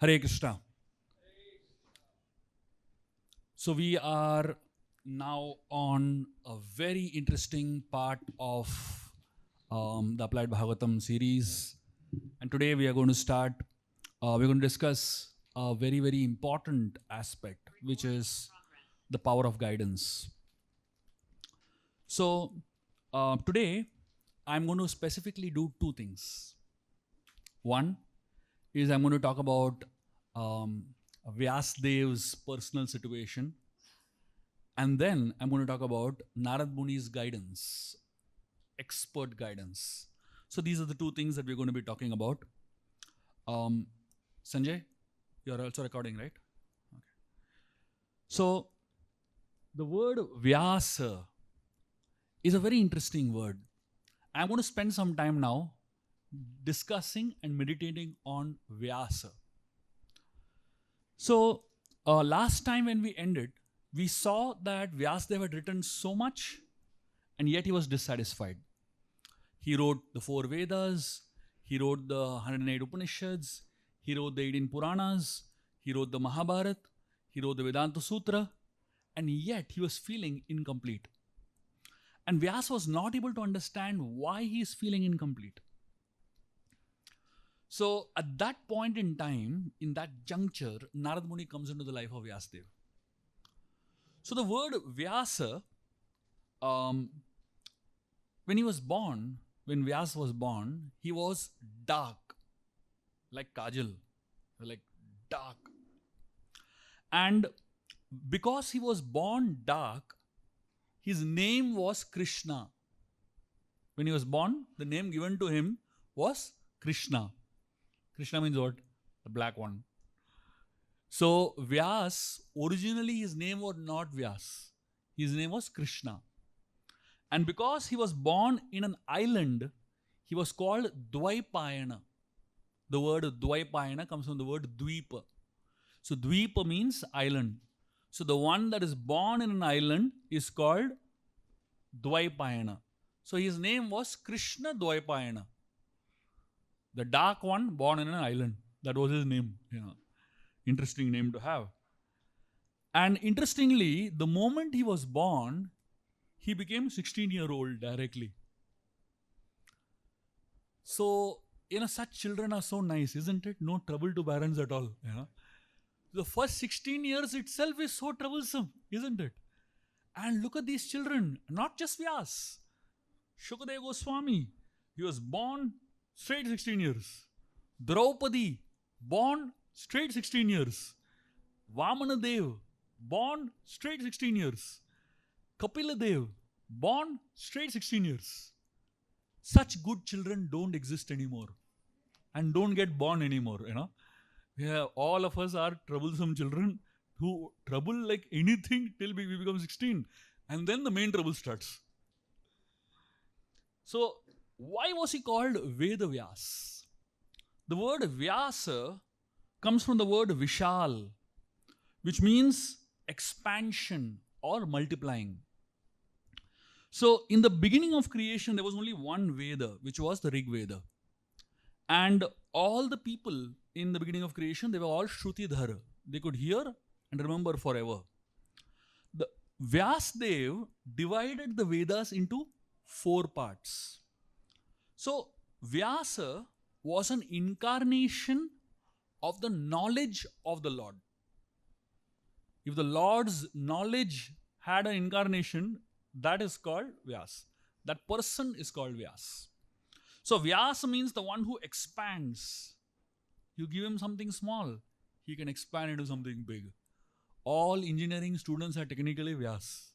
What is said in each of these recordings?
Hare Krishna. So we are now on a very interesting part of the Applied Bhagavatam series, and today we are going to start. We're going to discuss a very, very important aspect, which is the power of guidance. So today I'm going to specifically do two things. One is I'm going to talk about Vyasdev's personal situation, and then I'm going to talk about Narad Muni's guidance, expert guidance. So these are the two things that we're going to be talking about. Sanjay, you're also recording, right? Okay. So the word Vyasa is a very interesting word. I'm going to spend some time now discussing and meditating on Vyasa. So last time when we ended, we saw that Vyasadeva had written so much and yet he was dissatisfied. He wrote the 4 Vedas, he wrote the 108 Upanishads, he wrote the 18 Puranas, he wrote the Mahabharata, he wrote the Vedanta Sutra, and yet he was feeling incomplete. And Vyasa was not able to understand why he is feeling incomplete. So at that point in time, in that juncture, Narad Muni comes into the life of Vyasadeva. So the word Vyasa, when he was born, when Vyasa was born, he was dark, like Kajal, like dark. And because he was born dark, his name was Krishna. When he was born, the name given to him was Krishna. Krishna means what? The black one. So Vyas, originally his name was not Vyas. His name was Krishna. And because he was born in an island, he was called Dvaipayana. The word Dvaipayana comes from the word Dvipa. So Dvipa means island. So the one that is born in an island is called Dvaipayana. So his name was Krishna Dvaipayana. The dark one born in an island. That was his name. Interesting name to have. And interestingly, the moment he was born, he became 16-year-old directly. So, such children are so nice, isn't it? No trouble to parents at all. The first 16 years itself is so troublesome, isn't it? And look at these children, not just Vyas. Shukadeva Goswami, he was born straight 16 years. Draupadi, born straight 16 years. Vamana Dev, born straight 16 years. Kapila Dev, born straight 16 years. Such good children don't exist anymore and don't get born anymore, all of us are troublesome children who trouble like anything till we become 16, and then the main trouble starts. So why was he called Vedavyas? The word Vyasa comes from the word Vishal, which means expansion or multiplying. So in the beginning of creation, there was only one Veda, which was the Rig Veda. And all the people in the beginning of creation, they were all Shrutidhara. They could hear and remember forever. The Vyasdev divided the Vedas into 4 parts. So Vyasa was an incarnation of the knowledge of the Lord. If the Lord's knowledge had an incarnation, that is called Vyas. That person is called Vyas. So Vyasa means the one who expands. You give him something small, he can expand into something big. All engineering students are technically Vyas,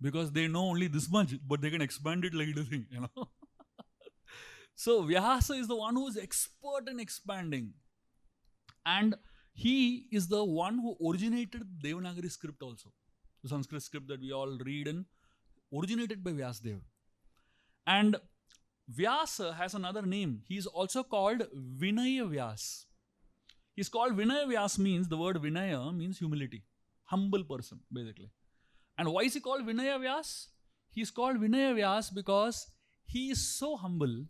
because they know only this much, but they can expand it like anything, So Vyasa is the one who is expert in expanding. And he is the one who originated Devanagari script also. The Sanskrit script that we all read in, originated by Vyasadeva. And Vyasa has another name. He is also called Vinaya Vyas. He's called Vinaya Vyas means, the word Vinaya means humility. Humble person, basically. And why is he called Vinaya Vyas? He is called Vinaya Vyas because he is so humble.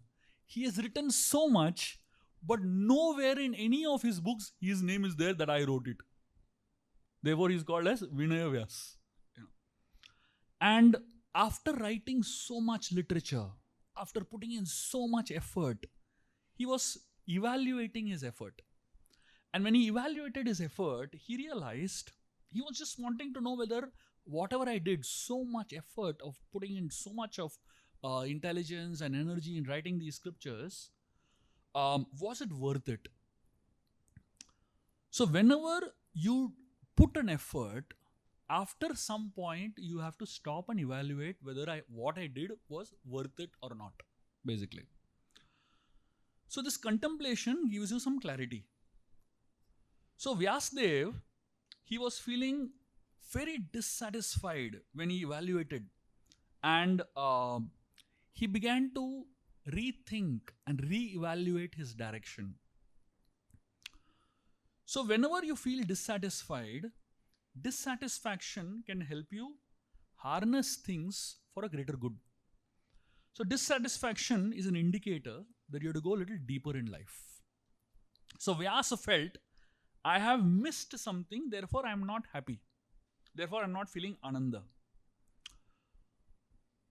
He has written so much, but nowhere in any of his books his name is there that I wrote it. Therefore, he is called as Vinaya Vyas. And after writing so much literature, after putting in so much effort, he was evaluating his effort. And when he evaluated his effort, he realized he was just wanting to know whether whatever I did, so much effort of putting in so much of intelligence and energy in writing these scriptures, was it worth it? So whenever you put an effort, after some point you have to stop and evaluate whether what I did was worth it or not, basically. So this contemplation gives you some clarity. So Vyasdev, he was feeling very dissatisfied when he evaluated, and he began to rethink and re-evaluate his direction. So whenever you feel dissatisfied, dissatisfaction can help you harness things for a greater good. So dissatisfaction is an indicator that you have to go a little deeper in life. So Vyasa felt, I have missed something, therefore I am not happy. Therefore I am not feeling Ananda.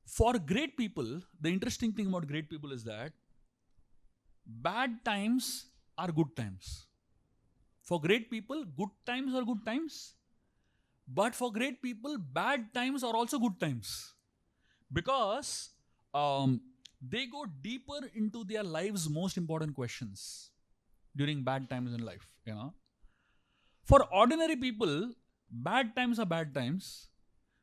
For great people, the interesting thing about great people is that bad times are good times. For great people, good times are good times. But for great people, bad times are also good times. Because they go deeper into their life's most important questions during bad times in life. For ordinary people, bad times are bad times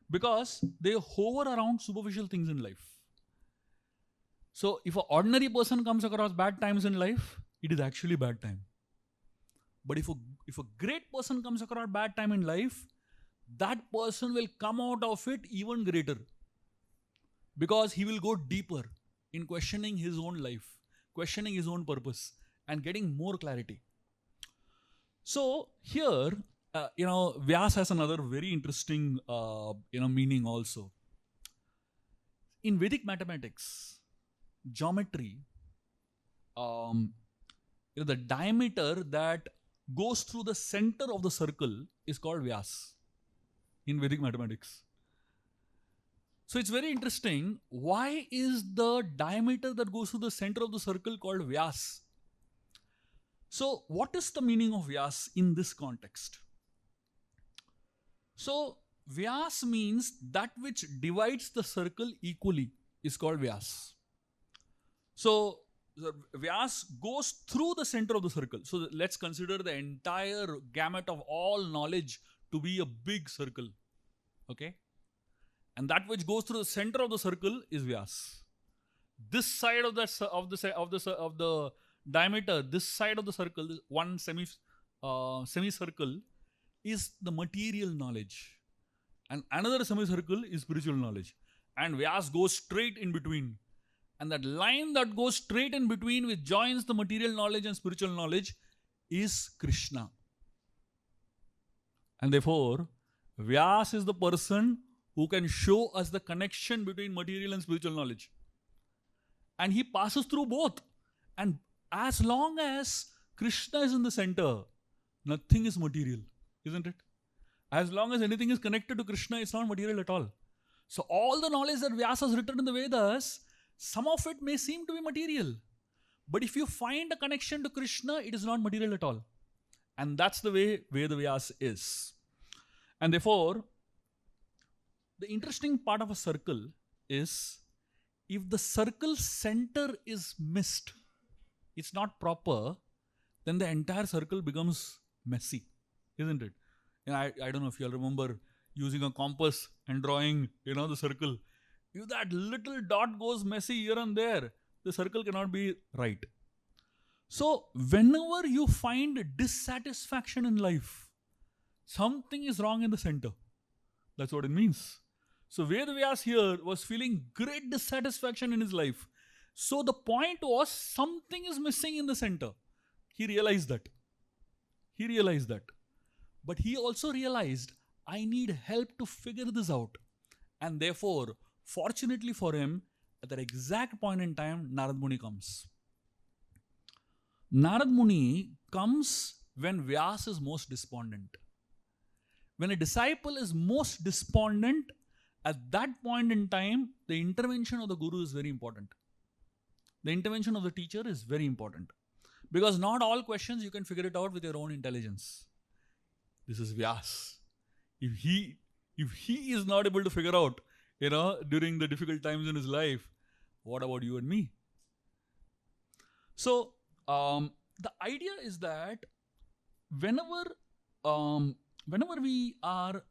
because they hover around superficial things in life. So if an ordinary person comes across bad times in life, it is actually bad time. But if a great person comes across bad time in life, that person will come out of it even greater, because he will go deeper in questioning his own life, questioning his own purpose, and getting more clarity. So here, Vyas has another very interesting, meaning also. In Vedic mathematics, geometry, the diameter that goes through the center of the circle is called Vyas in Vedic mathematics. So it's very interesting. Why is the diameter that goes through the center of the circle called Vyas? So what is the meaning of Vyas in this context? So Vyas means that which divides the circle equally is called Vyas. So the Vyas goes through the center of the circle. So let's consider the entire gamut of all knowledge to be a big circle. Okay? And that which goes through the center of the circle is Vyas. This side of the diameter, this side of the circle, this one semicircle, is the material knowledge, and another semicircle is spiritual knowledge. And Vyas goes straight in between. And that line that goes straight in between, which joins the material knowledge and spiritual knowledge, is Krishna. And therefore, Vyas is the person who can show us the connection between material and spiritual knowledge. And he passes through both. And as long as Krishna is in the center, nothing is material, isn't it? As long as anything is connected to Krishna, it's not material at all. So all the knowledge that Vyasa has written in the Vedas, some of it may seem to be material. But if you find a connection to Krishna, it is not material at all. And that's the way Veda Vyasa is. And therefore, the interesting part of a circle is, if the circle center is missed, it's not proper, then the entire circle becomes messy, isn't it? I don't know if you all remember using a compass and drawing, the circle. If that little dot goes messy here and there, the circle cannot be right. So whenever you find dissatisfaction in life, something is wrong in the center. That's what it means. So Vedavyas here was feeling great dissatisfaction in his life. So the point was, something is missing in the center. He realized that. But he also realized, I need help to figure this out. And therefore, fortunately for him, at that exact point in time, Narad Muni comes. Narad Muni comes when Vyas is most despondent. When a disciple is most despondent, at that point in time, the intervention of the Guru is very important. The intervention of the teacher is very important. Because not all questions you can figure it out with your own intelligence. This is Vyas. If he is not able to figure out, during the difficult times in his life, what about you and me? So, the idea is that whenever we are,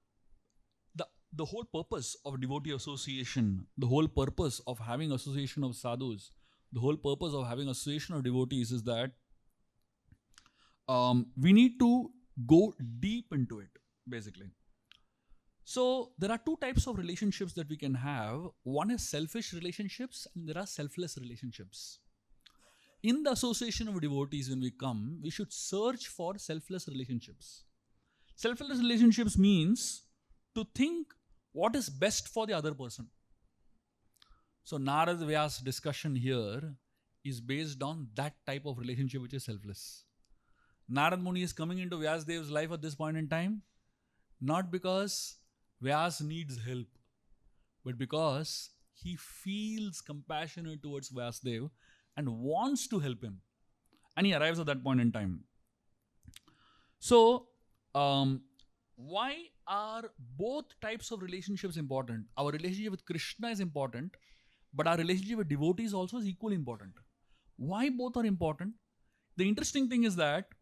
the whole purpose of devotee association, the whole purpose of having association of sadhus, the whole purpose of having association of devotees is that we need to go deep into it, basically. So there are two types of relationships that we can have. One is selfish relationships and there are selfless relationships. In the association of devotees, when we come, we should search for selfless relationships. Selfless relationships means to think what is best for the other person. So Narad Vyas discussion here is based on that type of relationship which is selfless. Narad Muni is coming into Vyasdev's life at this point in time, not because Vyas needs help, but because he feels compassionate towards Vyasdev and wants to help him. And he arrives at that point in time. So, why are both types of relationships important? Our relationship with Krishna is important, but our relationship with devotees also is equally important. Why both are important? The interesting thing is that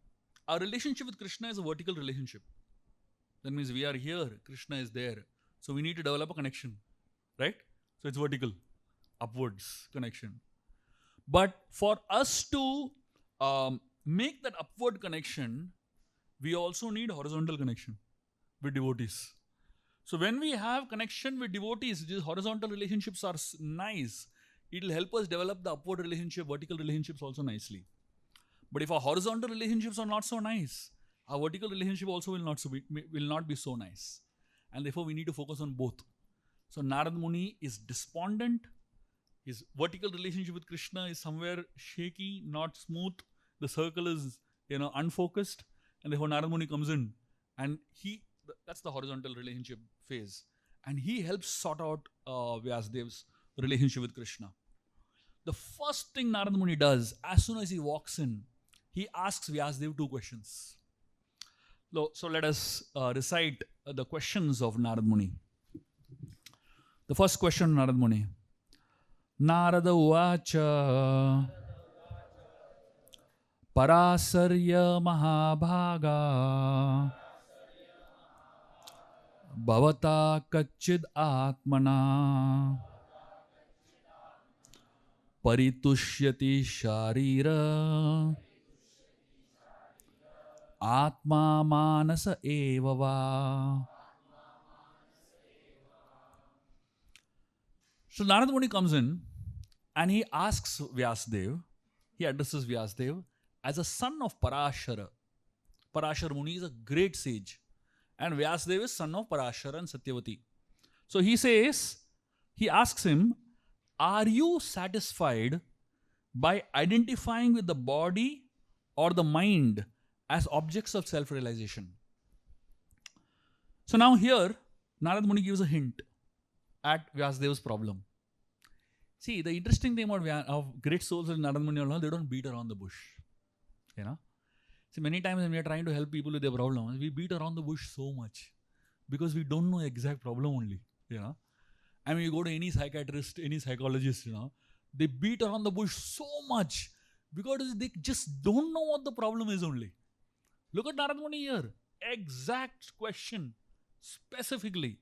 our relationship with Krishna is a vertical relationship. That means we are here, Krishna is there. So we need to develop a connection, right? So it's vertical, upwards connection. But for us to make that upward connection, we also need horizontal connection with devotees. So when we have connection with devotees, these horizontal relationships are nice. It will help us develop the upward relationship, vertical relationships also nicely. But if our horizontal relationships are not so nice, our vertical relationship also will not be so nice. And therefore we need to focus on both. So Narad Muni is despondent. His vertical relationship with Krishna is somewhere shaky, not smooth. The circle is, unfocused. And therefore Narad Muni comes in and that's the horizontal relationship phase. And he helps sort out Vyasdev's relationship with Krishna. The first thing Narad Muni does, as soon as he walks in, he asks Vyasdev two questions. So let us recite the questions of Narad Muni. The first question, Narad Muni. Narada Uvacha Parasarya Mahabhaga Bhavata Kachid Atmana Paritushyati Sharira Atma Manasa Evava. So Narad Muni comes in and he asks Vyasdev, he addresses Vyasdev as a son of Parashara. Parashara Muni is a great sage. And Vyasdev is son of Parashara and Satyavati. So he asks him, are you satisfied by identifying with the body or the mind as objects of self-realization? So now here, Narad Muni gives a hint at Vyasdev's problem. See, the interesting thing of great souls in Narad Muni, they don't beat around the bush. See, many times when we are trying to help people with their problems, we beat around the bush so much because we don't know the exact problem only. I mean, you go to any psychiatrist, any psychologist, they beat around the bush so much because they just don't know what the problem is only. Look at Narad Muni here. Exact question, specifically.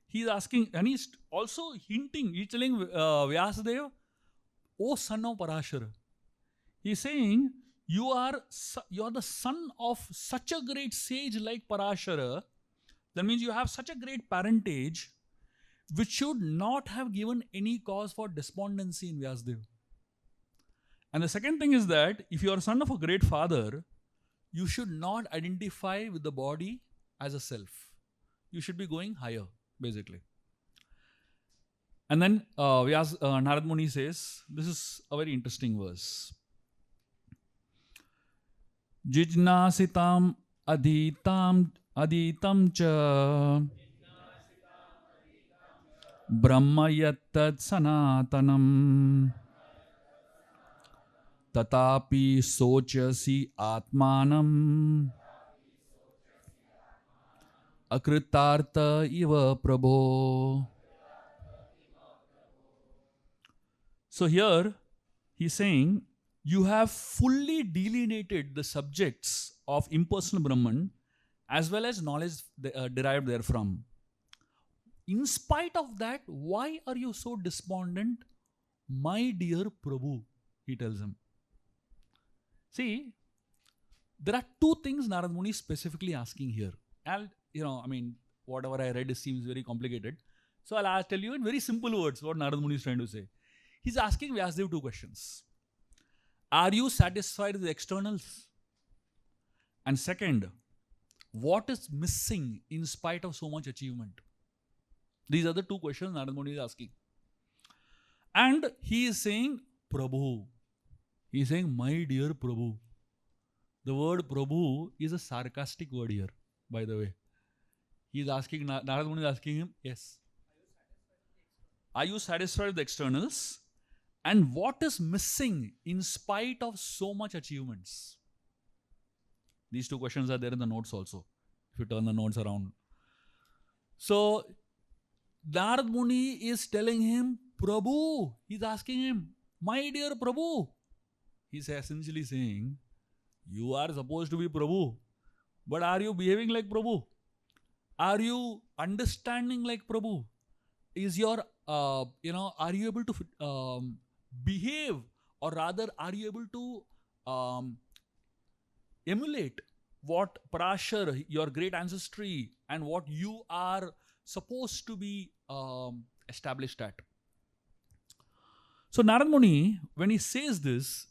He's asking, and he's also hinting, he's telling Vyasadeva, O son of Parashara. He's saying, you are the son of such a great sage like Parashara. That means you have such a great parentage, which should not have given any cause for despondency in Vyasadeva. And the second thing is that, if you are son of a great father, you should not identify with the body as a self. You should be going higher, basically. And then Narad Muni says, this is a very interesting verse. Jijnasitam aditam cha Brahma yattad sanatanam Tatapi sochasi atmanam Akritartha iva prabho. So here he's saying you have fully delineated the subjects of impersonal Brahman as well as knowledge derived therefrom. In spite of that, why are you so despondent, my dear Prabhu? He tells him. See, there are two things Narad Muni is specifically asking here. And, whatever I read seems very complicated. So I'll tell you in very simple words what Narad Muni is trying to say. He's asking Vyasadeva two questions. Are you satisfied with the externals? And second, what is missing in spite of so much achievement? These are the two questions Narad Muni is asking. And he is saying, Prabhu. He is saying, my dear Prabhu. The word Prabhu is a sarcastic word here, by the way. He is asking, Narad Muni is asking him, yes. Are you satisfied with the externals? And what is missing in spite of so much achievements? These two questions are there in the notes also, if you turn the notes around. So, Narad Muni is telling him, Prabhu. He's asking him, my dear Prabhu. He's essentially saying, you are supposed to be Prabhu, but are you behaving like Prabhu? Are you understanding like Prabhu? Is your, are you able to behave, or rather, are you able to emulate what Parashar, your great ancestry, and what you are supposed to be established at? So Narad Muni, when he says this,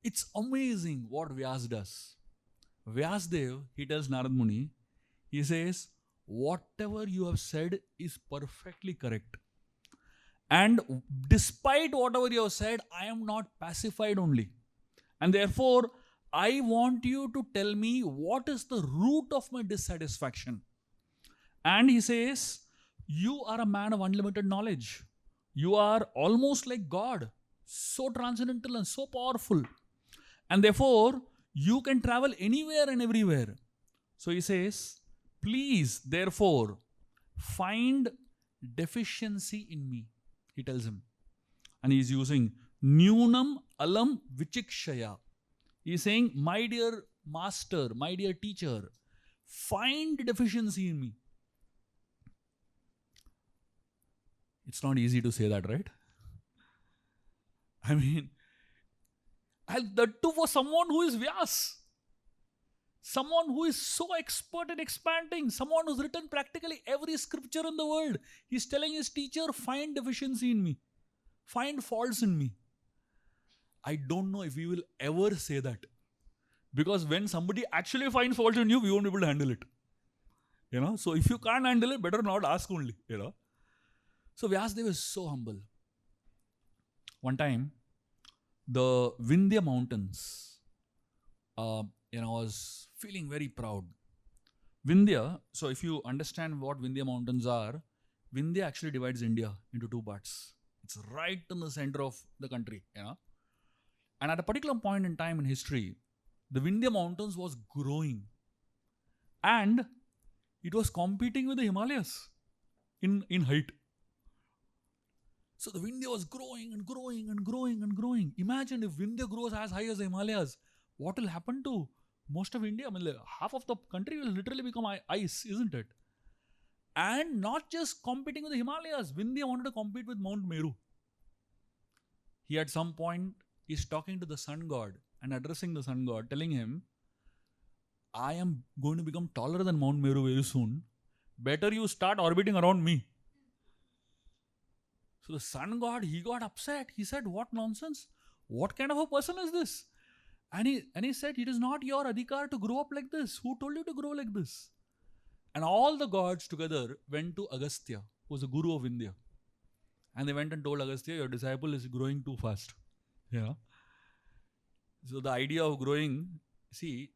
it's amazing what Vyas does. Vyasdev, he tells Narad Muni, he says, whatever you have said is perfectly correct. And despite whatever you have said, I am not pacified only. And therefore, I want you to tell me what is the root of my dissatisfaction. And he says, you are a man of unlimited knowledge. You are almost like God, so transcendental and so powerful. And therefore, you can travel anywhere and everywhere. So he says, please, therefore, find deficiency in me. He tells him. And he is using Nyunam Alam Vichikshaya. He is saying, my dear master, my dear teacher, find deficiency in me. It's not easy to say that, right? I mean, and that too for someone who is Vyas. Someone who is so expert in expanding. Someone who's written practically every scripture in the world. He's telling his teacher, find deficiency in me. Find faults in me. I don't know if we will ever say that. Because when somebody actually finds faults in you, we won't be able to handle it. So if you can't handle it, better not ask only. So Vyasadeva is so humble. One time, the Vindhya mountains, was feeling very proud. Vindhya, so if you understand what Vindhya mountains are, Vindhya actually divides India into two parts. It's right in the center of the country, And at a particular point in time in history, the Vindhya mountains was growing. And it was competing with the Himalayas in height. So the Vindhya was growing and growing and growing and growing. Imagine if Vindhya grows as high as the Himalayas, what will happen to most of India? I mean, half of the country will literally become ice, isn't it? And not just competing with the Himalayas. Vindhya wanted to compete with Mount Meru. He at some point is talking to the sun god and addressing the sun god, telling him, I am going to become taller than Mount Meru very soon. Better you start orbiting around me. So the sun god, he got upset. He said, what nonsense? What kind of a person is this? And he said, it is not your adhikar to grow up like this. Who told you to grow like this? And all the gods together went to Agastya, who was the guru of India. And they went and told Agastya, your disciple is growing too fast. So the idea of growing, see,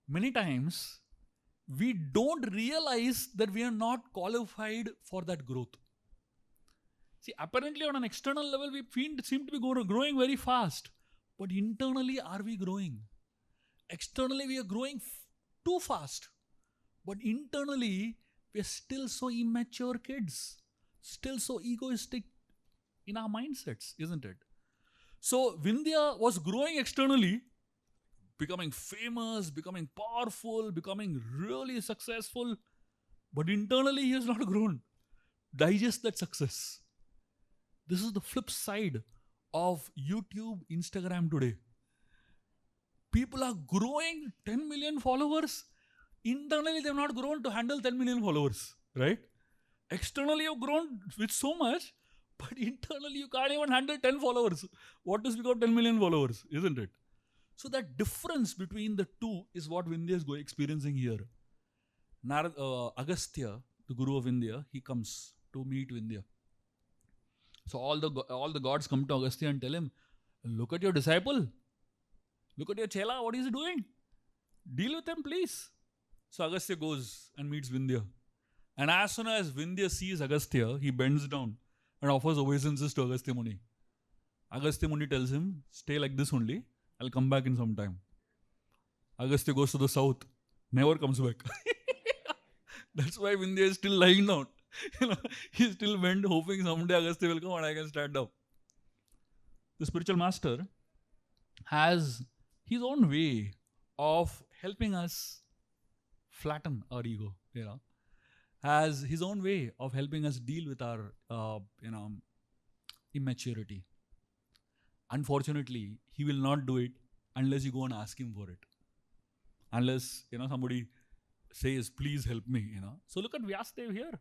many times we don't realize that we are not qualified for that growth. See, apparently on an external level, we seem to be growing very fast. But internally, are we growing? Externally, we are growing too fast. But internally, we are still so immature kids. Still so egoistic in our mindsets, isn't it? So, Vindhya was growing externally, becoming famous, becoming powerful, becoming really successful. But internally, he has not grown. Digest that success. This is the flip side of YouTube, Instagram today. People are growing 10 million followers. Internally, they have not grown to handle 10 million followers, right? Externally, you've grown with so much, but internally, you can't even handle 10 followers. What does become 10 million followers, isn't it? So that difference between the two is what Vindhya is experiencing here. Agastya, the guru of India, he comes to meet Vindhya. So all the gods come to Agastya and tell him, look at your disciple. Look at your chela. What is he doing? Deal with him, please. So Agastya goes and meets Vindhya. And as soon as Vindhya sees Agastya, he bends down and offers obeisances to Agastya Muni. Agastya Muni tells him, stay like this only. I'll come back in some time. Agastya goes to the south. Never comes back. That's why Vindhya is still lying down. He's still bent, hoping someday Agastya will come and I can stand up. The spiritual master has his own way of helping us flatten our ego, has his own way of helping us deal with our, immaturity. Unfortunately, he will not do it unless you go and ask him for it. Unless, somebody says, please help me, So look at Vyasadeva here.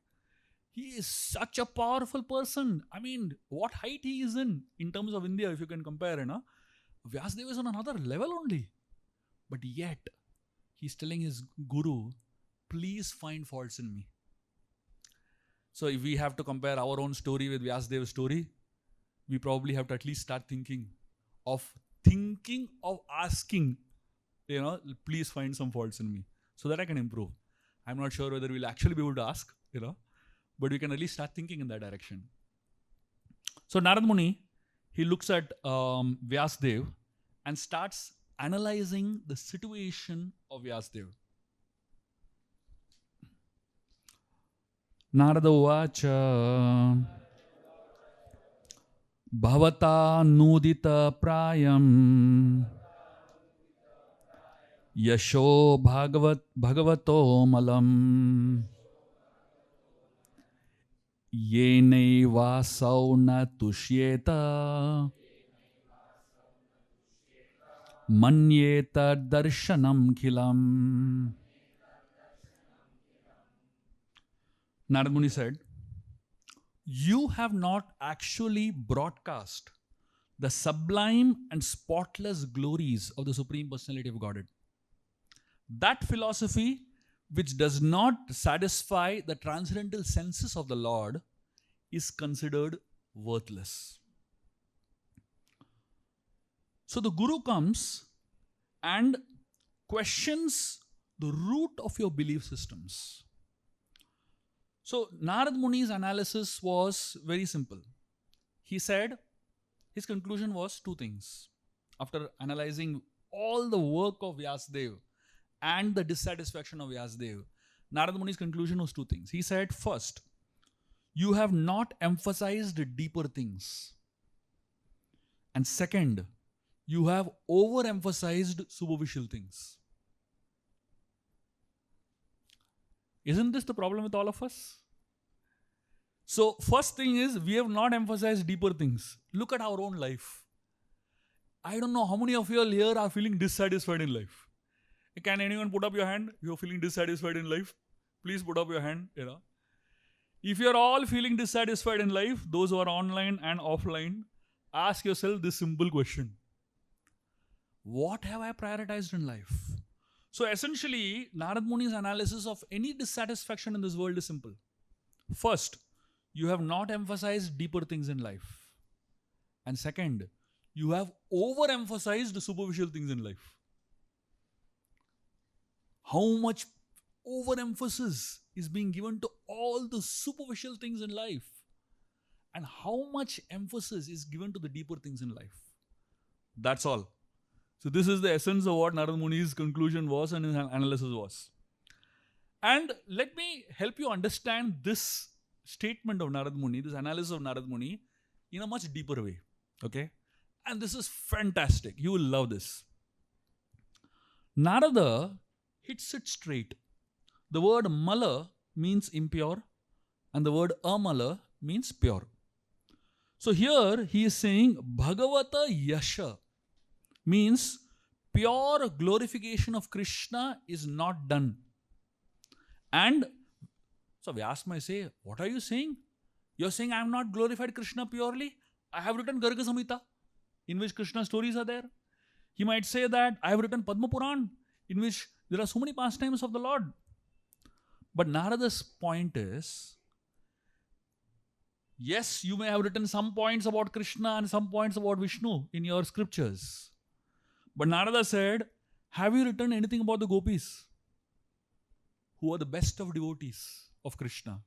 He is such a powerful person. I mean, what height he is in terms of India, if you can compare, Vyasadeva is on another level only. But yet, he's telling his guru, please find faults in me. So if we have to compare our own story with Vyasadeva's story, we probably have to at least start thinking of asking, please find some faults in me so that I can improve. I'm not sure whether we'll actually be able to ask, but we can at least start thinking in that direction. So Narad Muni, he looks at Vyasadeva and starts analyzing the situation of Vyasadeva. Narada Uvacha Bhavata Nudita Prayam Yasho Bhagavato Malam Yenaiva Sauna Tushyeta Manyeta Darshanam Khilam. Narad Muni said, you have not actually broadcast the sublime and spotless glories of the Supreme Personality of Godhead. That philosophy which does not satisfy the transcendental senses of the Lord is considered worthless. So the Guru comes and questions the root of your belief systems. So Narad Muni's analysis was very simple. He said, his conclusion was two things. After analyzing all the work of Vyasadeva and the dissatisfaction of Vyasadeva, Narad Muni's conclusion was two things. He said, first, you have not emphasized deeper things. And second, you have overemphasized superficial things. Isn't this the problem with all of us? So, first thing is, we have not emphasized deeper things. Look at our own life. I don't know how many of you here are feeling dissatisfied in life. Can anyone put up your hand? You're feeling dissatisfied in life? Please put up your hand. If you're all feeling dissatisfied in life, those who are online and offline, ask yourself this simple question. What have I prioritized in life? So essentially, Narad Muni's analysis of any dissatisfaction in this world is simple. First, you have not emphasized deeper things in life. And second, you have overemphasized superficial things in life. how much overemphasis is being given to all the superficial things in life, and how much emphasis is given to the deeper things in life. That's all. So this is the essence of what Narad Muni's conclusion was and his analysis was. And let me help you understand this statement of Narad Muni, this analysis of Narad Muni, in a much deeper way. Okay? And this is fantastic. You will love this. Narada hits it straight. The word mala means impure, and the word amala means pure. So here he is saying Bhagavata Yasha means pure glorification of Krishna is not done. And so Vyas may say, what are you saying? You're saying I have not glorified Krishna purely? I have written Garga Samhita, in which Krishna stories are there. He might say that I have written Padma Puran, in which there are so many pastimes of the Lord. But Narada's point is, yes, you may have written some points about Krishna and some points about Vishnu in your scriptures. But Narada said, have you written anything about the gopis, who are the best of devotees of Krishna?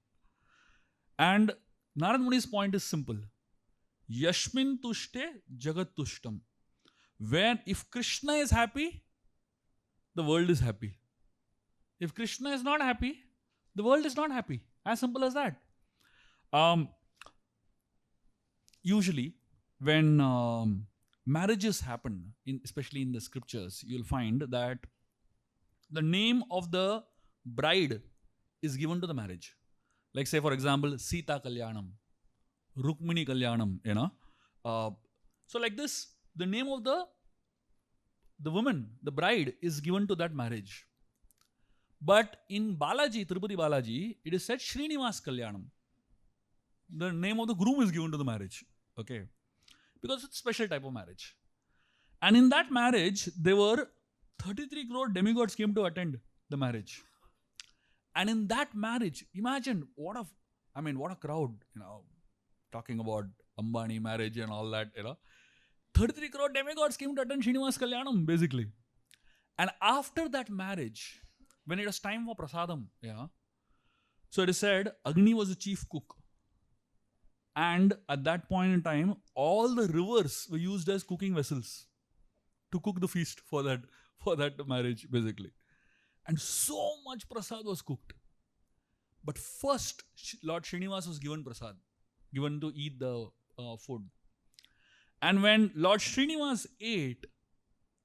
And Narad Muni's point is simple. Yashmin tushte jagat tushtam. When, if Krishna is happy, the world is happy. If Krishna is not happy, the world is not happy. As simple as that. Usually, when marriages happen, especially in the scriptures, you'll find that the name of the bride is given to the marriage. Like say, for example, Sita Kalyanam, Rukmini Kalyanam, so like this, the name of the woman, the bride, is given to that marriage. But in Balaji, Tirupati Balaji, it is said Srinivas Kalyanam. The name of the groom is given to the marriage. Okay. Because it's a special type of marriage. And in that marriage, there were 33 crore demigods came to attend the marriage. And in that marriage, imagine what a crowd, talking about Ambani marriage and all that, 33 crore demigods came to attend Srinivas Kalyanam, basically. And after that marriage, when it was time for prasadam, so it is said Agni was the chief cook. And at that point in time, all the rivers were used as cooking vessels to cook the feast for that marriage, basically. And so much prasad was cooked. But first, Lord Srinivas was given prasad, given to eat the food. And when Lord Srinivas ate,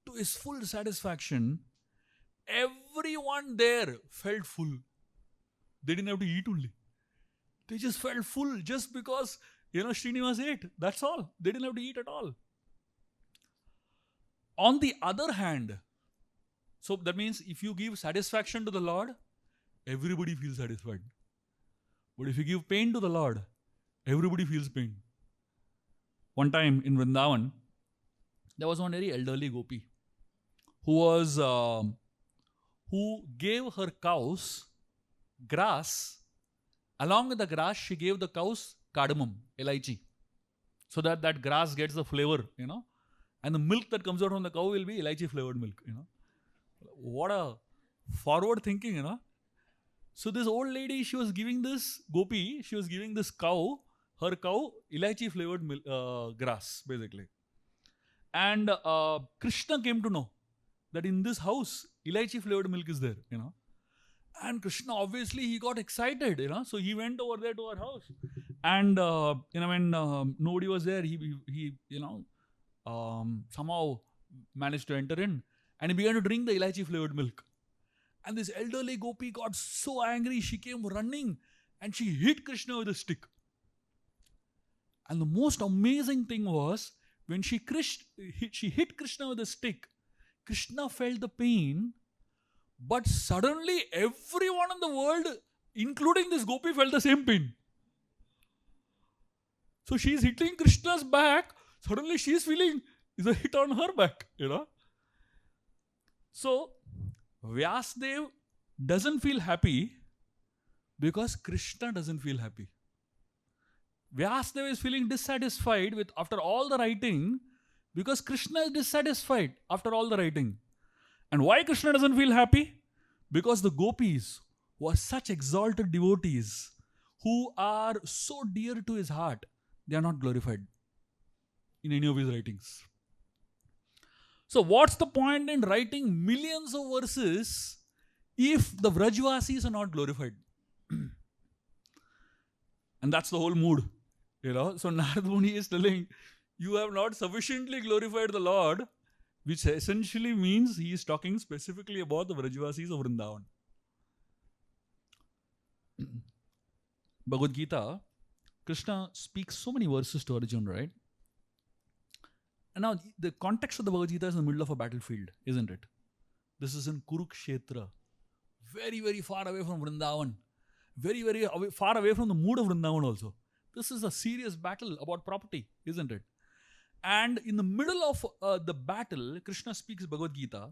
to his full satisfaction, everyone there felt full. They didn't have to eat only. They just felt full just because, Srinivas ate. That's all. They didn't have to eat at all. On the other hand, so that means if you give satisfaction to the Lord, everybody feels satisfied. But if you give pain to the Lord, everybody feels pain. One time in Vrindavan, there was one very elderly gopi who gave her cows grass. Along with the grass, she gave the cows cardamom, elaichi, so that grass gets the flavor, and the milk that comes out from the cow will be elaichi flavored milk, What a forward thinking, So this old lady, she was giving this gopi, she was giving this cow, her cow, elaichi flavored grass, basically. And Krishna came to know that in this house, elaichi flavored milk is there, And Krishna, obviously, he got excited, So he went over there to her house. And, when nobody was there, he somehow managed to enter in. And he began to drink the elaichi flavored milk. And this elderly gopi got so angry, she came running and she hit Krishna with a stick. And the most amazing thing was, when she hit Krishna with a stick, Krishna felt the pain. But suddenly, everyone in the world, including this gopi, felt the same pain. So she's hitting Krishna's back. Suddenly, she's feeling is a hit on her back, So, Vyasdev doesn't feel happy because Krishna doesn't feel happy. Vyasdev is feeling dissatisfied after all the writing because Krishna is dissatisfied after all the writing. And why Krishna doesn't feel happy? Because the gopis were such exalted devotees who are so dear to his heart, they are not glorified in any of his writings. So, what's the point in writing millions of verses if the Vrajvasis are not glorified? And that's the whole mood. So Narad Muni is telling, you have not sufficiently glorified the Lord, which essentially means he is talking specifically about the Vrajvasis of Vrindavan. Bhagavad Gita, Krishna speaks so many verses to Arjuna, right? And now the context of the Bhagavad Gita is in the middle of a battlefield, isn't it? This is in Kurukshetra, very, very far away from Vrindavan, very, very far away from the mood of Vrindavan also. This is a serious battle about property, isn't it? And in the middle of the battle, Krishna speaks Bhagavad Gita.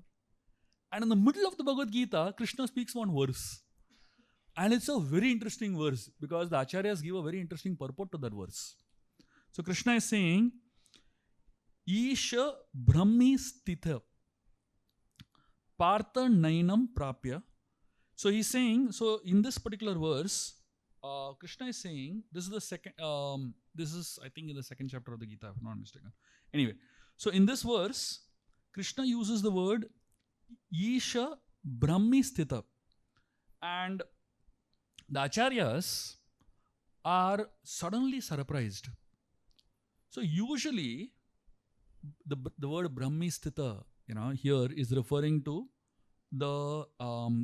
And in the middle of the Bhagavad Gita, Krishna speaks one verse. And it's a very interesting verse because the Acharyas give a very interesting purport to that verse. So Krishna is saying, Isha Brahmi Stitha Partha Nainam Prapya. So he's saying, so in this particular verse, Krishna is saying, this is the second, this is I think in the second chapter of the Gita, if I'm not mistaken. Anyway, so in this verse, Krishna uses the word Isha Brahmi Sthita. And the Acharyas are suddenly surprised. So usually, the word Brahmi Sthita, here is referring to the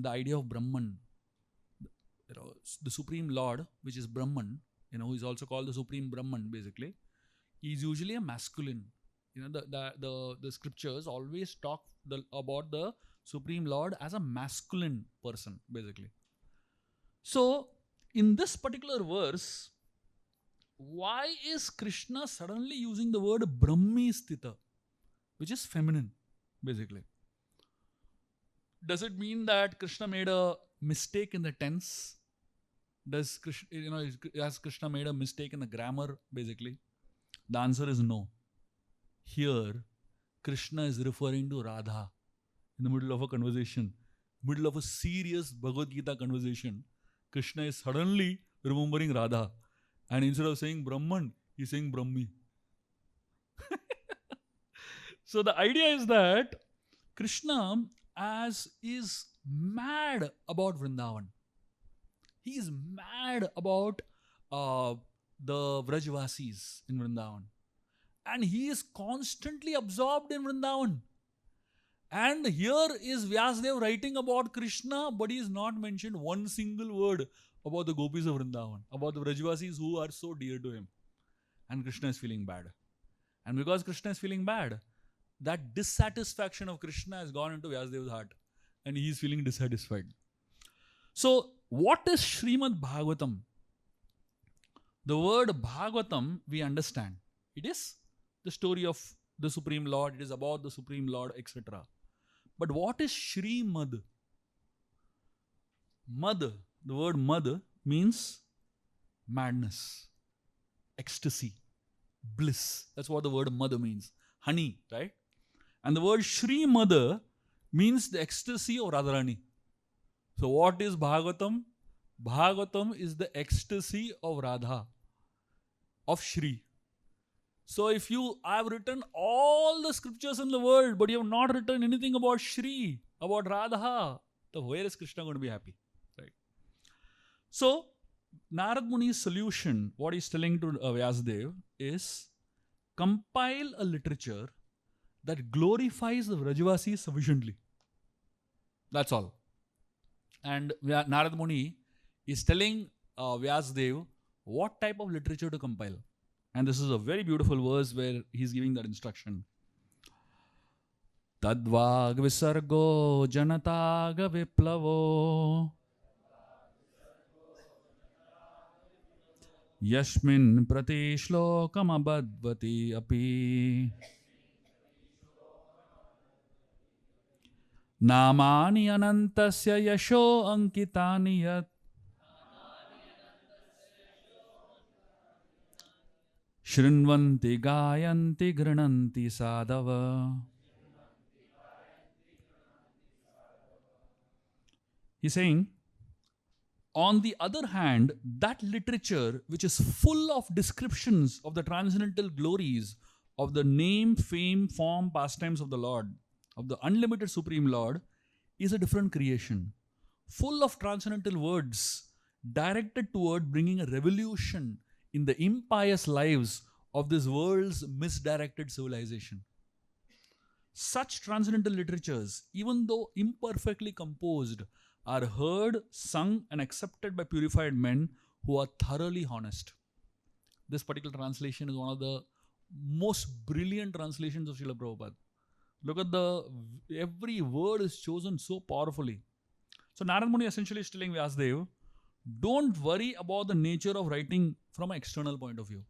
idea of Brahman. The Supreme Lord, which is Brahman, who is also called the Supreme Brahman, basically, is usually a masculine. The scriptures always talk about the Supreme Lord as a masculine person, basically. So, in this particular verse, why is Krishna suddenly using the word Brahmi Sthita, which is feminine, basically? Does it mean that Krishna made a mistake in the tense? Does Krishna, has Krishna made a mistake in the grammar, basically? The answer is no. Here, Krishna is referring to Radha in the middle of a conversation, middle of a serious Bhagavad Gita conversation. Krishna is suddenly remembering Radha. And instead of saying Brahman, he's saying Brahmi. So the idea is that Krishna is mad about Vrindavan. He is mad about the Vrajvasis in Vrindavan. And he is constantly absorbed in Vrindavan. And here is Vyasdev writing about Krishna, but he has not mentioned one single word about the gopis of Vrindavan, about the Vrajvasis who are so dear to him. And Krishna is feeling bad. And because Krishna is feeling bad, that dissatisfaction of Krishna has gone into Vyasdev's heart. And he is feeling dissatisfied. So, what is Srimad Bhagavatam? The word Bhagavatam, we understand. It is the story of the Supreme Lord. It is about the Supreme Lord, etc. But what is Srimad? Mad, the word mad means madness, ecstasy, bliss. That's what the word mad means. Honey, right? And the word Srimad means the ecstasy of Radharani. So what is Bhagavatam? Bhagavatam is the ecstasy of Radha, of Shri. So if I have written all the scriptures in the world, but you have not written anything about Shri, about Radha, then where is Krishna going to be happy? Right? So Narad Muni's solution, what he's telling to Vyasdev, is compile a literature that glorifies the Vrajavasis sufficiently. That's all. And Narad Muni is telling Vyasdev what type of literature to compile. And this is a very beautiful verse where he's giving that instruction. Tadvag visargo janataga viplavo yashmin prati shlokam abadvati api namani anantasya yasho ankitani yat Shrinvanti gayanti grananti sadava. He's saying, on the other hand, that literature which is full of descriptions of the transcendental glories of the name, fame, form, pastimes of the Lord, of the unlimited Supreme Lord, is a different creation, full of transcendental words directed toward bringing a revolution in the impious lives of this world's misdirected civilization. Such transcendental literatures, even though imperfectly composed, are heard, sung, and accepted by purified men who are thoroughly honest. This particular translation is one of the most brilliant translations of Srila Prabhupada. Look at every word is chosen so powerfully. So Narad Muni essentially is telling Vyasadeva, don't worry about the nature of writing from an external point of view.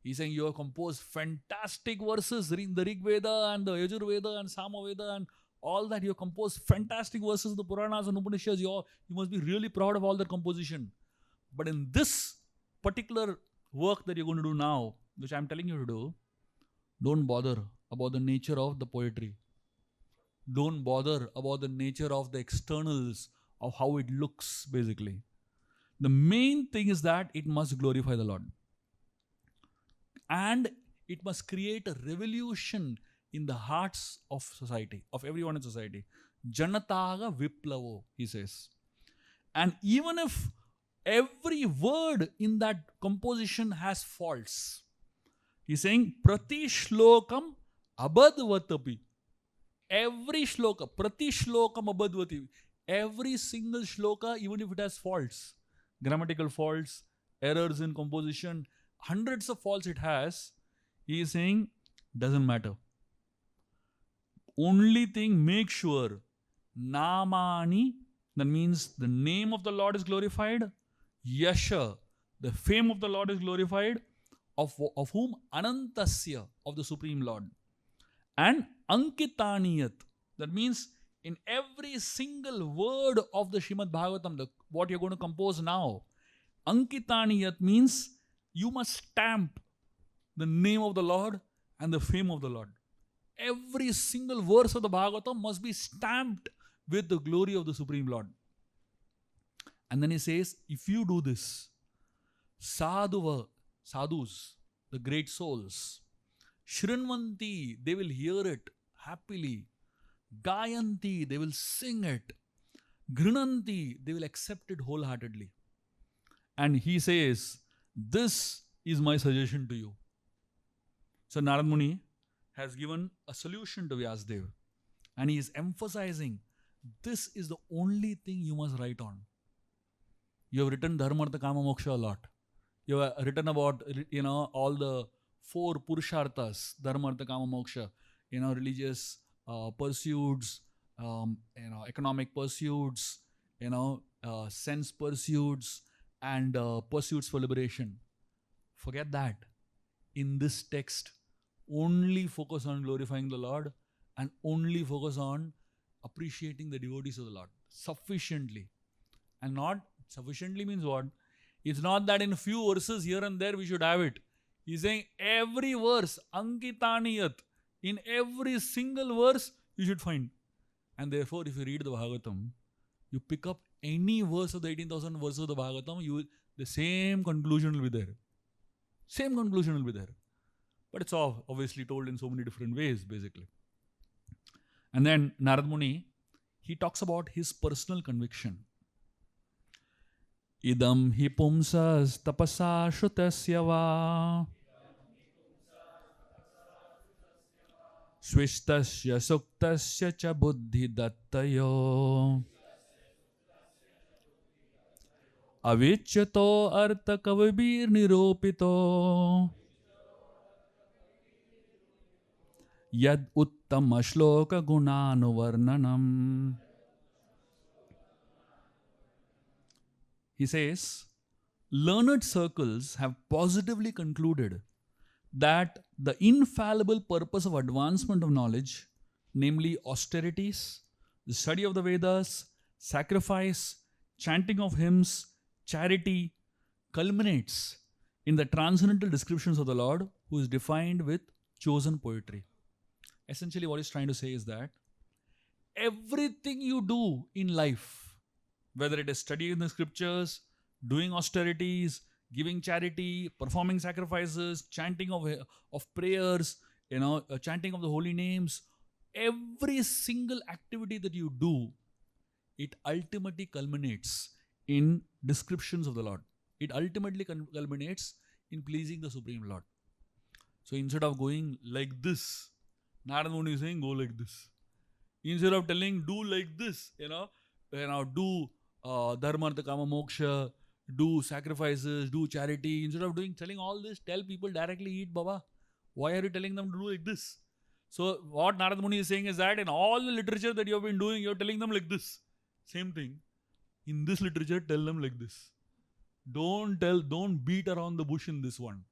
He's saying you have composed fantastic verses in the Rig Veda and the Yajur Veda and Sama Veda and all that. You have composed fantastic verses, the Puranas and Upanishads. You must be really proud of all that composition. But in this particular work that you're going to do now, which I'm telling you to do, don't bother about the nature of the poetry. Don't bother about the nature of the externals, of how it looks, basically. The main thing is that it must glorify the Lord. And it must create a revolution in the hearts of society, of everyone in society. Janataga Viplavo, he says. And even if every word in that composition has faults, he's saying, Prati Shlokam Abadvatapi. Every shloka, Prati Shlokam Abadvati. Every single shloka, even if it has faults, grammatical faults, errors in composition, hundreds of faults it has, he is saying, doesn't matter. Only thing, make sure, Namani, that means the name of the Lord is glorified, Yasha, the fame of the Lord is glorified, of whom? Anantasya, of the Supreme Lord. And Ankitaniyat, that means in every single word of the Srimad Bhagavatam, what you're going to compose now, Ankitaniyat means you must stamp the name of the Lord and the fame of the Lord. Every single verse of the Bhagavatam must be stamped with the glory of the Supreme Lord. And then he says, if you do this, sadhus, the great souls, Shrinvanti, they will hear it happily. Gayanti, they will sing it. Grinanti, they will accept it wholeheartedly. And he says, this is my suggestion to you. So Narad Muni has given a solution to Vyasadeva. And he is emphasizing, this is the only thing you must write on. You have written Dharma, Artha, Kama, Moksha a lot. You have written about, all the 4 Purusharthas, Dharma, Artha, Kama, Moksha, religious pursuits, economic pursuits, sense pursuits, and pursuits for liberation. Forget that. In this text, only focus on glorifying the Lord and only focus on appreciating the devotees of the Lord sufficiently. And not sufficiently means what? It's not that in a few verses here and there we should have it. He's saying every verse, Ankitaniyat, in every single verse you should find. And therefore, if you read the Bhagavatam, you pick up any verse of the 18,000 verses of the Bhagavatam, the same conclusion will be there. Same conclusion will be there. But it's all obviously told in so many different ways, basically. And then Narad Muni, he talks about his personal conviction. Idam hi pumsas tapasa shrutasya va swishtasya suktasya cha buddhi dattayo avicchato artha kavibir niropito yad uttama shloka gunanuvarnanam. He says, learned circles have positively concluded that the infallible purpose of advancement of knowledge, namely austerities, the study of the Vedas, sacrifice, chanting of hymns, charity, culminates in the transcendental descriptions of the Lord, who is defined with chosen poetry. Essentially, what he's trying to say is that everything you do in life, whether it is studying the scriptures, doing austerities, giving charity, performing sacrifices, chanting of prayers, chanting of the holy names, every single activity that you do, it ultimately culminates in descriptions of the Lord. It ultimately culminates in pleasing the Supreme Lord. So instead of going like this, Narada Muni is saying go like this. Instead of telling do like this, do dharma, artha, kama, moksha, do sacrifices, do charity. Instead of telling all this, tell people directly eat Baba. Why are you telling them to do like this? So what Narada Muni is saying is that in all the literature that you have been doing, you're telling them like this. Same thing. In this literature, tell them like this. Don't beat around the bush in this one.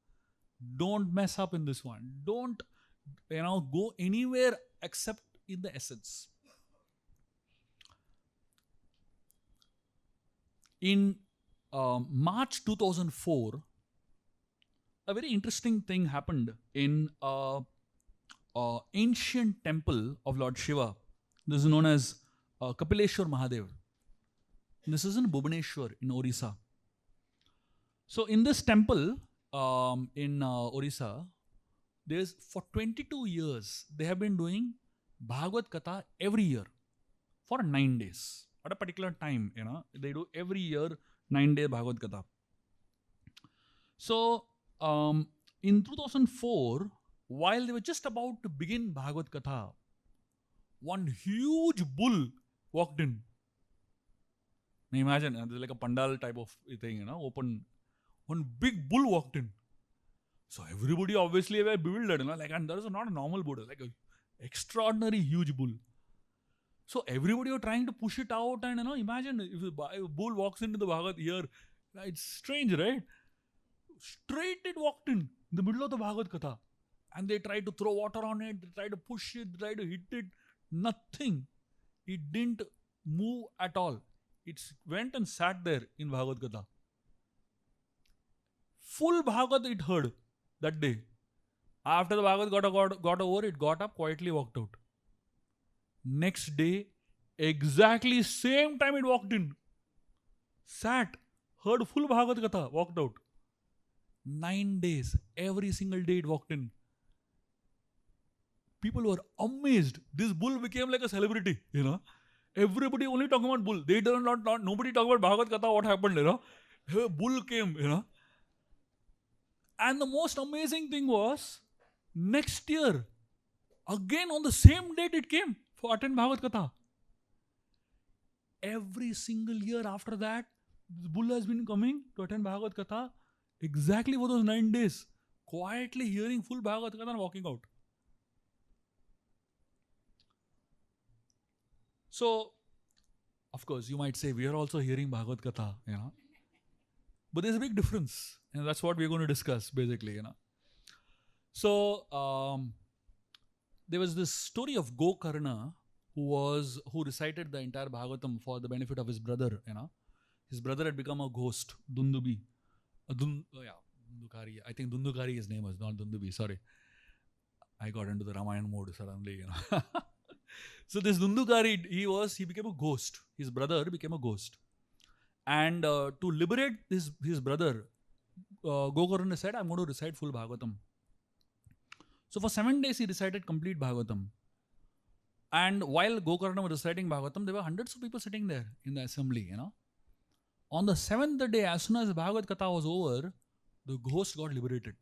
Don't mess up in this one. Don't, go anywhere except in the essence. In March 2004, a very interesting thing happened in ancient temple of Lord Shiva. This is known as Kapileshwar Mahadev. This is in Bhubaneswar in Orissa. So in this temple in Orissa, there's for 22 years they have been doing Bhagavad Katha every year for 9 days. At a particular time, they do every year 9-day Bhagavad Katha. So in 2004, while they were just about to begin Bhagavad Katha, one huge bull walked in. Now imagine, there's like a pandal type of thing, open. One big bull walked in. So everybody obviously were bewildered, and there is not a normal Buddha, like an extraordinary huge bull. So everybody were trying to push it out, and imagine if a bull walks into the Bhagavad here, it's strange, right? Straight it walked in the middle of the Bhagavad Katha. And they tried to throw water on it, they tried to push it, they tried to hit it. Nothing. It didn't move at all. It went and sat there in Bhagavad Katha. Full Bhagavad it heard that day. After the Bhagavad got over, it got up, quietly walked out. Next day, exactly same time it walked in. Sat, heard full Bhagavad Katha, walked out. 9 days, every single day it walked in. People were amazed. This bull became like a celebrity, Everybody only talking about bull. They don't not nobody talk about Bhagavad Katha, what happened, Bull came, And the most amazing thing was, next year, again on the same date it came for attend Bhagavad Katha. Every single year after that, the bull has been coming to attend Bhagavad Katha exactly for those 9 days. Quietly hearing full Bhagavad Katha and walking out. So, of course, you might say, we are also hearing Bhagavad Katha, But there's a big difference. And that's what we're going to discuss, basically, So, there was this story of Gokarna who recited the entire Bhagavatam for the benefit of his brother, His brother had become a ghost, Dundubi. Dundukari. I think Dundukari his name was, not Dundubi, sorry. I got into the Ramayana mode suddenly, So this Dundukari, he became a ghost. His brother became a ghost. And to liberate his brother, Gokarna said, I'm going to recite full Bhagavatam. So for 7 days he recited complete Bhagavatam. And while Gokarna was reciting Bhagavatam, there were hundreds of people sitting there in the assembly, On the 7th day, as soon as the Bhagavad Katha was over, the ghost got liberated.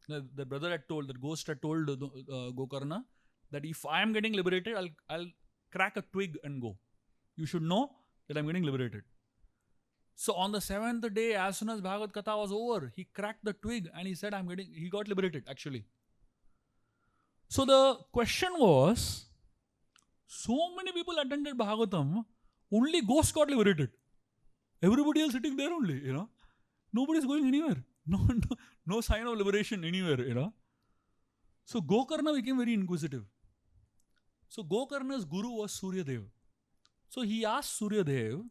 The brother had told, the ghost had told Gokarna that if I am getting liberated, I'll crack a twig and go. You should know that I'm getting liberated. So on the 7th day, as soon as Bhagavad Katha was over, he cracked the twig and he said, he got liberated actually. So the question was, so many people attended Bhagavatam, only ghosts got liberated. Everybody else sitting there only, Nobody's going anywhere. No sign of liberation anywhere, So Gokarna became very inquisitive. So Gokarna's guru was Suryadev. So he asked Suryadev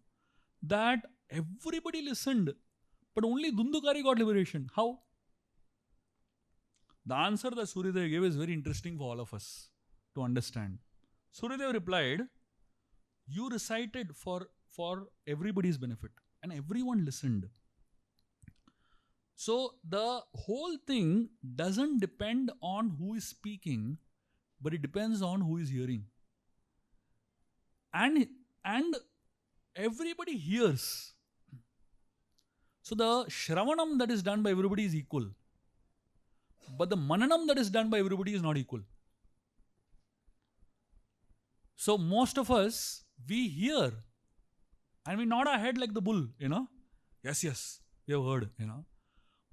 that everybody listened, but only Dundukari got liberation. How? The answer that Suryadev gave is very interesting for all of us to understand. Suryadev replied, you recited for for everybody's benefit, and everyone listened. So the whole thing doesn't depend on who is speaking, but it depends on who is hearing. And everybody hears. So the Shravanam that is done by everybody is equal. But the Mananam that is done by everybody is not equal. So most of us, we hear and we nod our head like the bull, Yes, we have heard,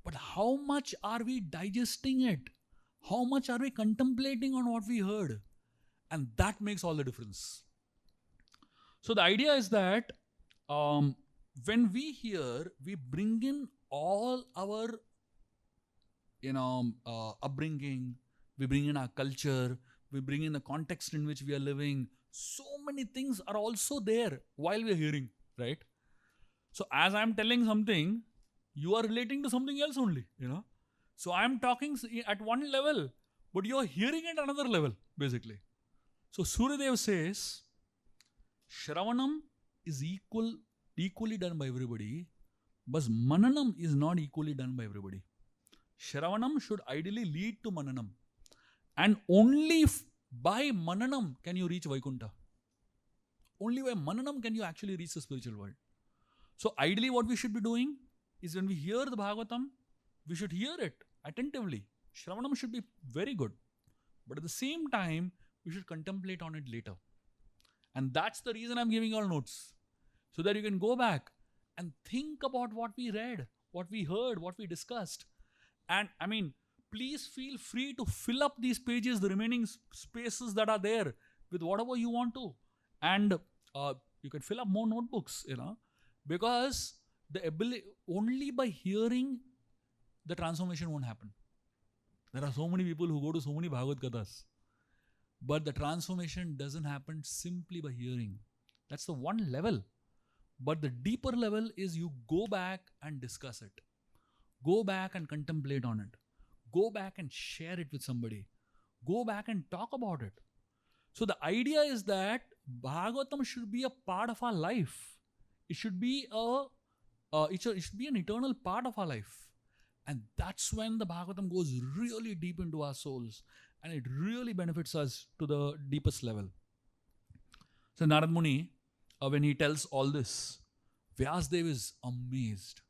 But how much are we digesting it? How much are we contemplating on what we heard? And that makes all the difference. So the idea is that when we hear, we bring in all our upbringing, we bring in our culture, we bring in the context in which we are living. So many things are also there while we are hearing, right? So as I am telling something, you are relating to something else only, So I am talking at one level, but you are hearing at another level, basically. So Suryadev says, Shravanam is equally done by everybody, but Mananam is not equally done by everybody. Shravanam should ideally lead to Mananam. And only by Mananam can you reach Vaikuntha. Only by Mananam can you actually reach the spiritual world. So ideally what we should be doing is when we hear the Bhagavatam, we should hear it attentively. Shravanam should be very good. But at the same time, we should contemplate on it later. And that's the reason I'm giving you all notes. So that you can go back and think about what we read, what we heard, what we discussed. And please feel free to fill up these pages, the remaining spaces that are there, with whatever you want to. And you can fill up more notebooks, because the ability, only by hearing, the transformation won't happen. There are so many people who go to so many Bhagavad Gathas, but the transformation doesn't happen simply by hearing. That's the one level. But the deeper level is you go back and discuss it. Go back and contemplate on it. Go back and share it with somebody. Go back and talk about it. So the idea is that Bhagavatam should be a part of our life. It should be it should be an eternal part of our life. And that's when the Bhagavatam goes really deep into our souls. And it really benefits us to the deepest level. So Narad Muni, when he tells all this, Vyasdev is amazed.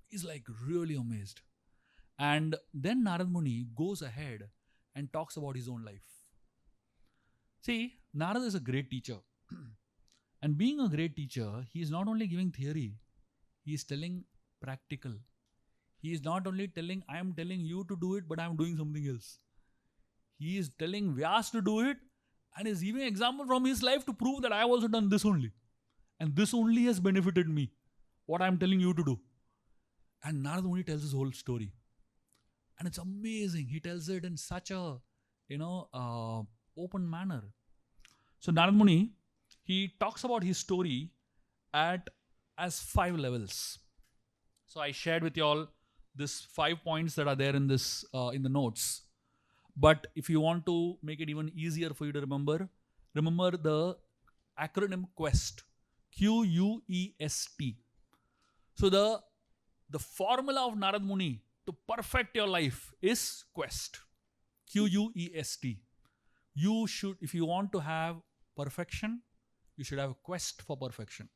He's like really amazed. And then Narad Muni goes ahead and talks about his own life. See, Narad is a great teacher. And being a great teacher, he is not only giving theory, he is telling practical. He is not only telling, I am telling you to do it, but I am doing something else. He is telling Vyas to do it and is giving example from his life to prove that I have also done this only. And this only has benefited me, what I am telling you to do. And Narad Muni tells his whole story. And it's amazing. He tells it in such a, open manner. So Narad Muni, he talks about his story as 5 levels. So I shared with you all this 5 points that are there in this in the notes. But if you want to make it even easier for you to remember the acronym QUEST. QUEST. So the formula of Narad Muni to perfect your life is QUEST. QUEST. You should, if you want to have perfection, you should have a quest for perfection.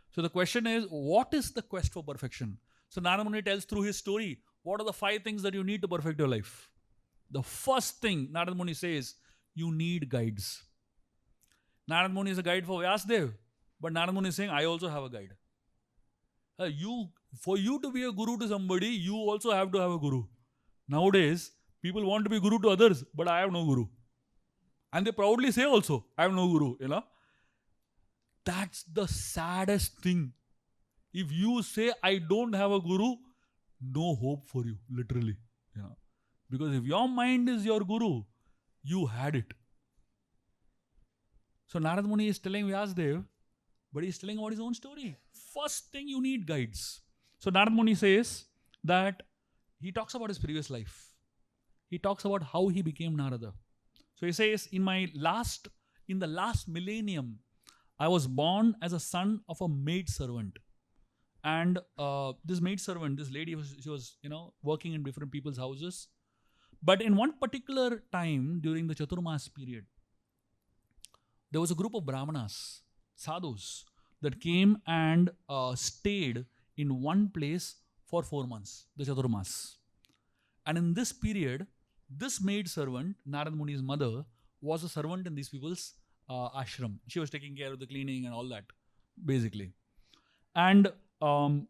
So the question is, what is the quest for perfection? So Narad Muni tells through his story, what are the 5 things that you need to perfect your life? The first thing Narad Muni says, you need guides. Narad Muni is a guide for Vyasdev, but Narad Muni is saying, I also have a guide. For you to be a guru to somebody, you also have to have a guru. Nowadays, people want to be guru to others, but I have no guru. And they proudly say also, I have no guru, That's the saddest thing. If you say, I don't have a guru, no hope for you, literally. Because if your mind is your guru, you had it. So Narad Muni is telling Vyasdev, but he is telling about his own story. First thing, you need guides. So Narad Muni says that he talks about his previous life. He talks about how he became Narada. So he says, in the last millennium, I was born as a son of a maid servant. And this maid servant, this lady, she was, working in different people's houses. But in one particular time during the Chaturmas period, there was a group of Brahmanas, sadhus, that came and stayed in one place for 4 months, the Chaturmas. And in this period, this maid servant, Narad Muni's mother, was a servant in these people's ashram. She was taking care of the cleaning and all that, basically. And Narad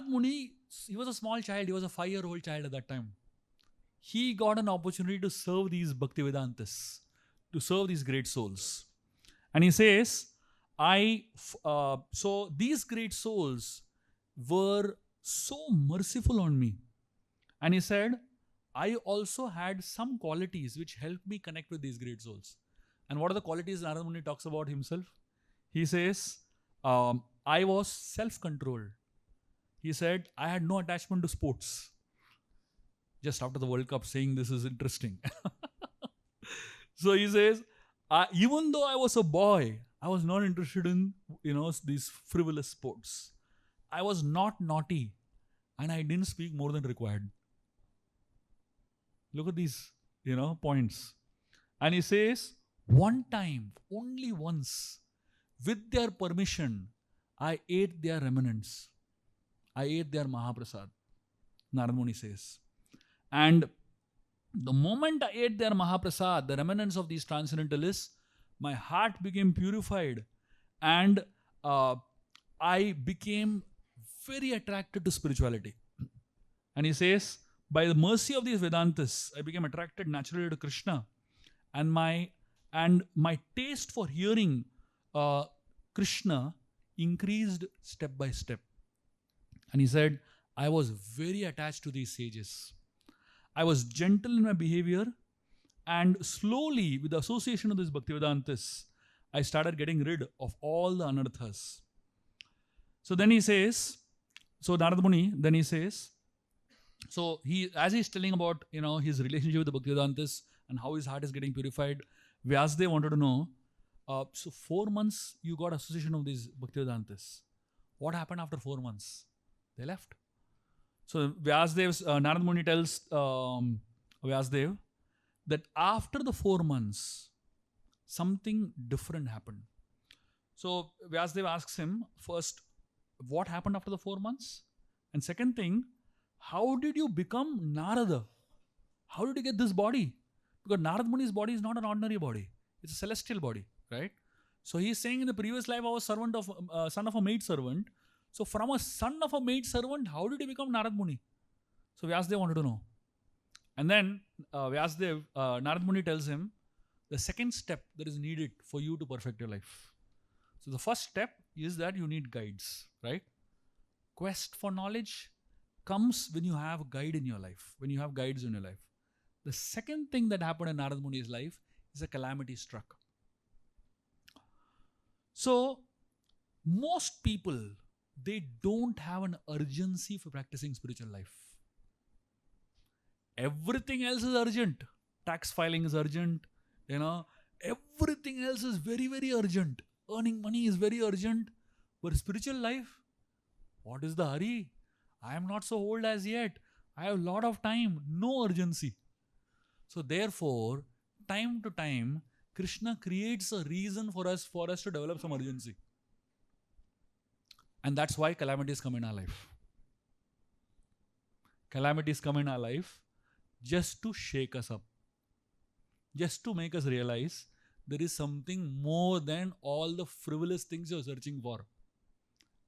Muni, he was a small child. He was a 5-year-old child at that time. He got an opportunity to serve these Bhaktivedantas, to serve these great souls. And he says, so these great souls were so merciful on me. And he said, I also had some qualities which helped me connect with these great souls. And what are the qualities Narad Muni talks about himself? He says, I was self-controlled. He said, I had no attachment to sports. Just after the World Cup, saying this is interesting. So he says, even though I was a boy, I was not interested in, these frivolous sports. I was not naughty and I didn't speak more than required. Look at these, points. And he says, one time, only once, with their permission, I ate their remnants. I ate their Mahaprasad, Narad Muni says. And the moment I ate their Mahaprasad, the remnants of these transcendentalists, my heart became purified and I became very attracted to spirituality. And he says, by the mercy of these Vedantas, I became attracted naturally to Krishna. And my taste for hearing Krishna increased step by step. And he said, I was very attached to these sages. I was gentle in my behavior, and slowly, with the association of these Bhaktivedantas, I started getting rid of all the anarthas. So then he says, Narad Muni, then he says, as he's telling about, his relationship with the Bhaktivedantas and how his heart is getting purified, Vyasdev wanted to know, 4 months you got association of these Bhaktivedantas. What happened after 4 months? They left. So Narad Muni tells Vyasdev that after the 4 months, something different happened. So Vyasdev asks him, first, what happened after the 4 months? And second thing, how did you become Narada? How did you get this body? Because Narad Muni's body is not an ordinary body. It's a celestial body, right? So he's saying in the previous life, I was son of a maid servant. So from a son of a maid servant, how did he become Narad Muni? So Vyasdev wanted to know. And then Narad Muni tells him the second step that is needed for you to perfect your life. So the first step is that you need guides, right? Quest for knowledge comes when you have a guide in your life, when you have guides in your life. The second thing that happened in Narad Muni's life is a calamity struck. So most people, they don't have an urgency for practicing spiritual life. Everything else is urgent. Tax filing is urgent. Everything else is very, very urgent. Earning money is very urgent. But spiritual life, what is the hurry? I am not so old as yet. I have a lot of time. No urgency. So therefore, time to time, Krishna creates a reason for us to develop some urgency. And that's why calamities come in our life. Calamities come in our life just to shake us up. Just to make us realize there is something more than all the frivolous things you're searching for.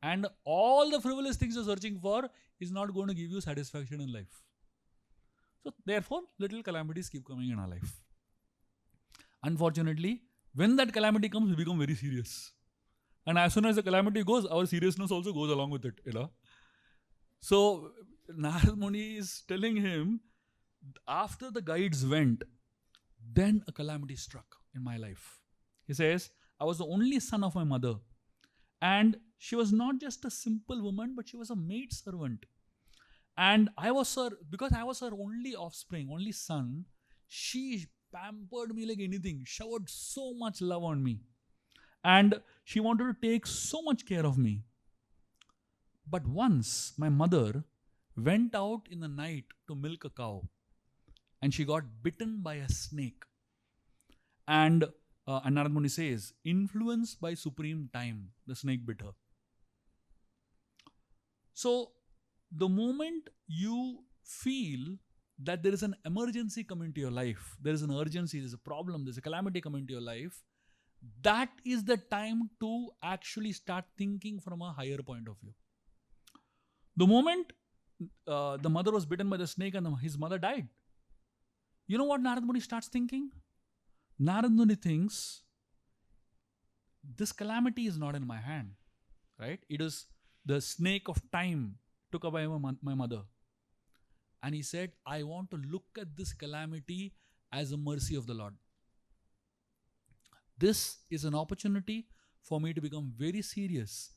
And all the frivolous things you're searching for is not going to give you satisfaction in life. So therefore, little calamities keep coming in our life. Unfortunately, when that calamity comes, we become very serious. And as soon as the calamity goes, our seriousness also goes along with it. So Narad Muni is telling him, after the guides went, then a calamity struck in my life. He says, I was the only son of my mother. And she was not just a simple woman, but she was a maid servant. And because I was her only offspring, only son, she pampered me like anything, showered so much love on me. And she wanted to take so much care of me. But once my mother went out in the night to milk a cow and she got bitten by a snake. And Narad Muni says, influenced by supreme time, the snake bit her. So the moment you feel that there is an emergency coming to your life, there is an urgency, there's a problem, there's a calamity coming to your life, that is the time to actually start thinking from a higher point of view. The moment the mother was bitten by the snake and his mother died, you know what Narad Muni starts thinking? Narad Muni thinks, this calamity is not in my hand, right? It is the snake of time took away my mother. And he said, I want to look at this calamity as a mercy of the Lord. This is an opportunity for me to become very serious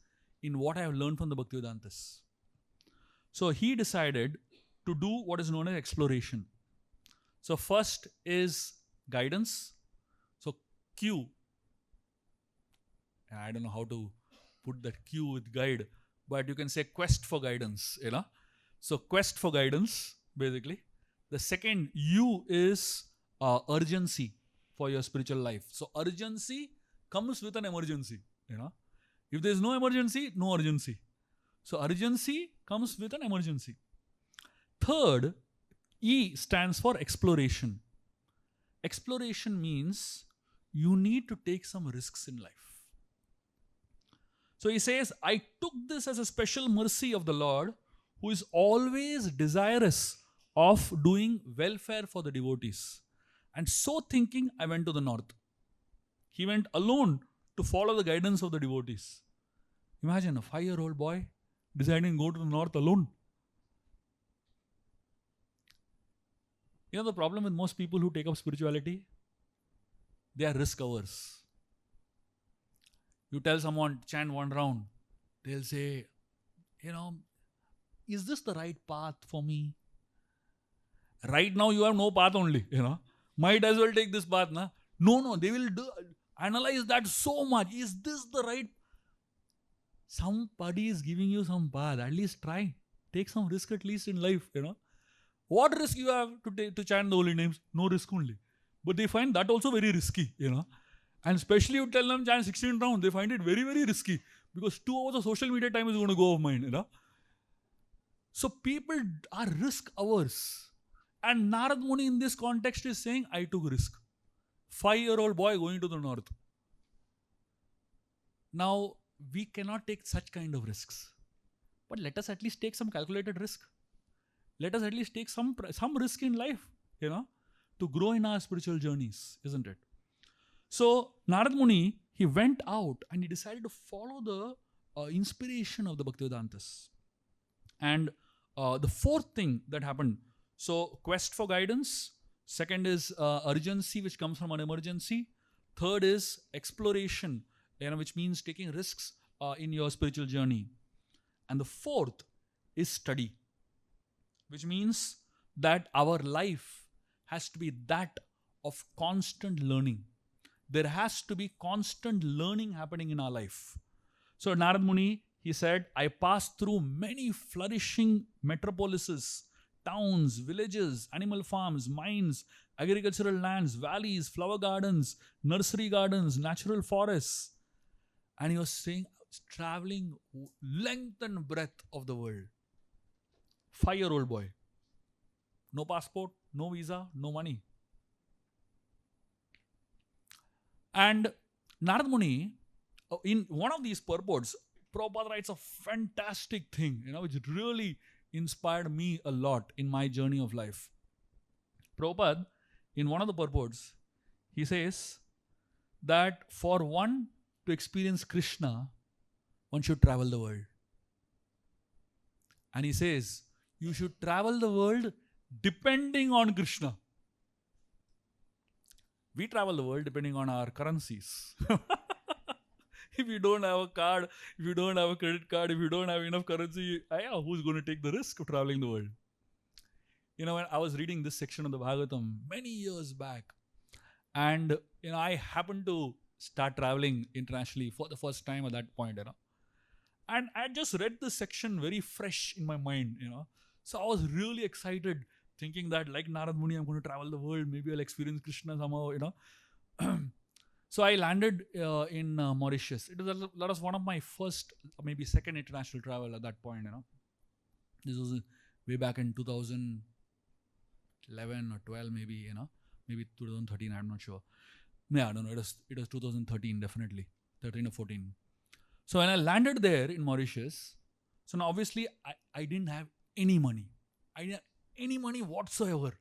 in what I have learned from the Bhaktivedantas. So he decided to do what is known as exploration. So first is guidance. So Q. I don't know how to put that Q with guide, but you can say quest for guidance, So quest for guidance, basically. The second U is urgency for your spiritual life. So urgency comes with an emergency, If there is no emergency, no urgency. So urgency comes with an emergency. Third, E stands for exploration. Exploration means you need to take some risks in life. So he says, I took this as a special mercy of the Lord, who is always desirous of doing welfare for the devotees. And so thinking, I went to the north. He went alone to follow the guidance of the devotees. Imagine a 5-year-old boy deciding to go to the north alone. The problem with most people who take up spirituality, they are risk averse. You tell someone, chant one round, they'll say, is this the right path for me? Right now you have no path only, Might as well take this path, na? No, they will analyze that so much. Is this the right? Somebody is giving you some path. At least try. Take some risk at least in life, What risk you have to chant the holy names? No risk only. But they find that also very risky, And especially you tell them chant 16 rounds, they find it very, very risky. Because 2 hours of social media time is going to go off mind, So people are risk averse. And Narad Muni in this context is saying, I took risk. 5-year-old boy going to the north. Now, we cannot take such kind of risks. But let us at least take some calculated risk. Let us at least take some risk in life, to grow in our spiritual journeys, isn't it? So, Narad Muni, he went out and he decided to follow the inspiration of the Bhaktivedantas. And the fourth thing that happened, so quest for guidance. Second is urgency, which comes from an emergency. Third is exploration, which means taking risks in your spiritual journey. And the fourth is study, which means that our life has to be that of constant learning. There has to be constant learning happening in our life. So Narad Muni, he said, I passed through many flourishing metropolises, towns, villages, animal farms, mines, agricultural lands, valleys, flower gardens, nursery gardens, natural forests. And he was saying, traveling length and breadth of the world. 5-year-old boy. No passport, no visa, no money. And Narad Muni, in one of these purports, Prabhupada writes a fantastic thing, which really inspired me a lot in my journey of life. Prabhupada, in one of the purports, he says that for one to experience Krishna, one should travel the world. And he says, you should travel the world depending on Krishna. We travel the world depending on our currencies. If you don't have a card, if you don't have a credit card, if you don't have enough currency, who's going to take the risk of traveling the world? When I was reading this section of the Bhagavatam many years back, and I happened to start traveling internationally for the first time at that point, And I just read this section very fresh in my mind, So I was really excited, thinking that like Narad Muni, I'm going to travel the world. Maybe I'll experience Krishna somehow, So I landed in Mauritius. That was one of my first, maybe second international travel at that point, This was way back in 2011 or 12, maybe, maybe 2013. I'm not sure. Yeah, I don't know. It was 2013, definitely 13 or 14. So when I landed there in Mauritius, so now obviously I didn't have any money. I didn't have any money whatsoever,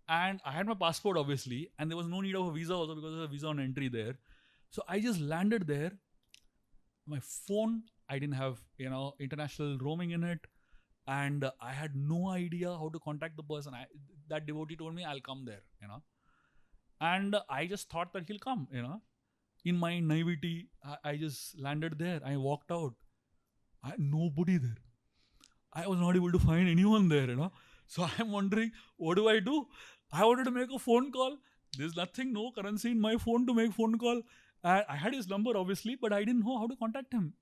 And I had my passport, obviously, and there was no need of a visa also because there was a visa on entry there. So I just landed there. My phone, I didn't have, international roaming in it. And I had no idea how to contact the person. That devotee told me, I'll come there, And I just thought that he'll come, In my naivety, I just landed there. I walked out. I had nobody there. I was not able to find anyone there, So I'm wondering, what do I do? I wanted to make a phone call. There's nothing, no currency in my phone to make phone call. I had his number, obviously, but I didn't know how to contact him.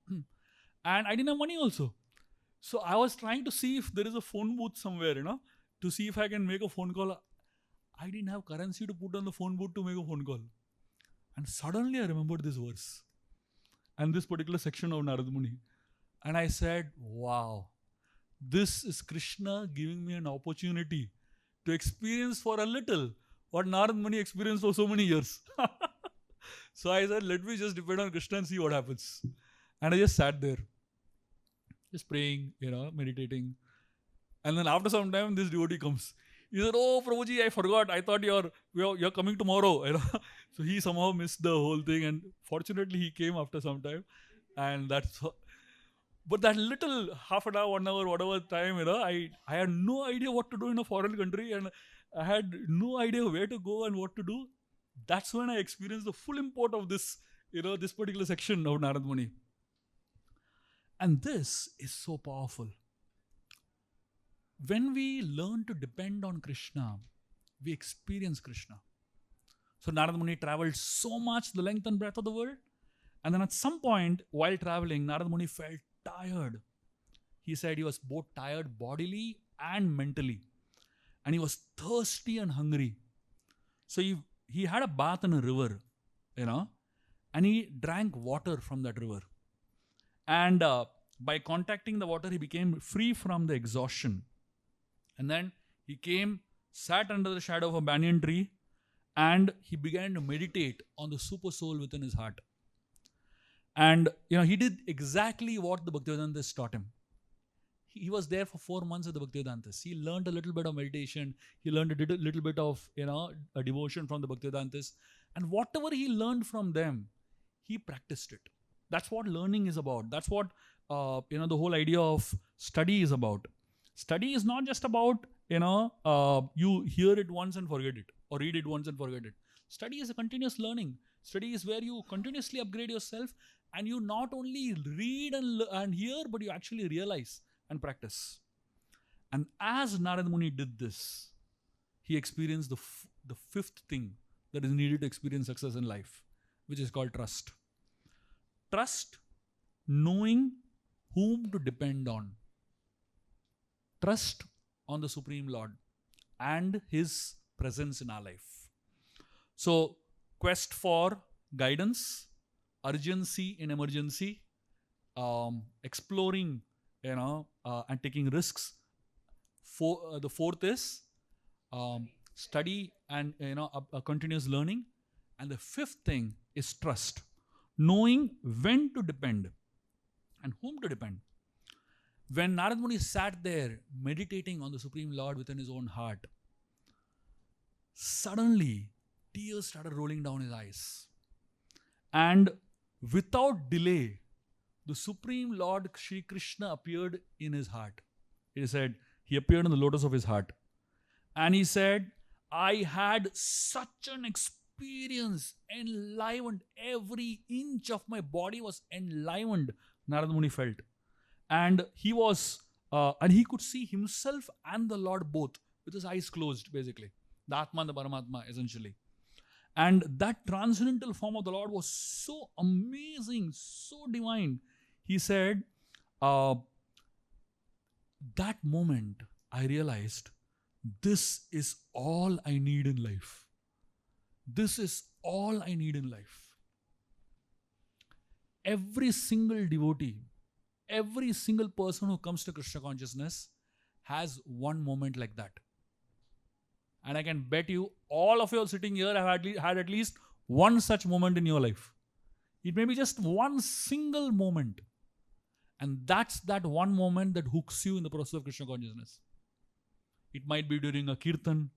And I didn't have money also. So I was trying to see if there is a phone booth somewhere, to see if I can make a phone call. I didn't have currency to put on the phone booth to make a phone call. And suddenly I remembered this verse and this particular section of Narad Muni. And I said, wow, this is Krishna giving me an opportunity to experience for a little what Narad Muni experienced for so many years. So I said, let me just depend on Krishna and see what happens. And I just sat there, just praying, meditating. And then after some time, this devotee comes. He said, oh, Prabhuji, I forgot. I thought you're coming tomorrow. So he somehow missed the whole thing. And fortunately, he came after some time. And but that little half an hour, 1 hour, whatever time, I had no idea what to do in a foreign country. And I had no idea where to go and what to do. That's when I experienced the full import of this, this particular section of Narad Muni. And this is so powerful. When we learn to depend on Krishna, we experience Krishna. So Narad Muni traveled so much the length and breadth of the world. And then at some point, while traveling, Narad Muni felt tired. He said he was both tired bodily and mentally. And he was thirsty and hungry. So he had a bath in a river, and he drank water from that river. And by contacting the water, he became free from the exhaustion. And then he sat under the shadow of a banyan tree, and he began to meditate on the super soul within his heart. And, he did exactly what the Bhaktivedantas taught him. He was there for 4 months at the Bhaktivedantas. He learned a little bit of meditation. He learned a little bit of, a devotion from the Bhaktivedantas. And whatever he learned from them, he practiced it. That's what learning is about. That's what, the whole idea of study is about. Study is not just about, you hear it once and forget it, or read it once and forget it. Study is a continuous learning. Study is where you continuously upgrade yourself, and you not only read and hear, but you actually realize and practice. And as Narad Muni did this, he experienced the fifth thing that is needed to experience success in life, which is called trust. Trust, knowing whom to depend on. Trust on the Supreme Lord and His presence in our life. So, quest for guidance, urgency in emergency, exploring, and taking risks. The fourth is study and a continuous learning, and the fifth thing is trust, knowing when to depend and whom to depend. When Narad Muni sat there meditating on the Supreme Lord within his own heart, suddenly tears started rolling down his eyes. And without delay, the Supreme Lord Shri Krishna appeared in his heart. He said, he appeared in the lotus of his heart. And he said, I had such an experience, enlivened. Every inch of my body was enlivened, Narad Muni felt. And he was, and he could see himself and the Lord both with his eyes closed, basically. The Atma and the Paramatma, essentially. And that transcendental form of the Lord was so amazing, so divine. He said, that moment I realized this is all I need in life. This is all I need in life. Every single devotee, every single person who comes to Krishna consciousness has one moment like that. And I can bet you all of you all sitting here have had at least one such moment in your life. It may be just one single moment. And that's that one moment that hooks you in the process of Krishna consciousness. It might be during a kirtan.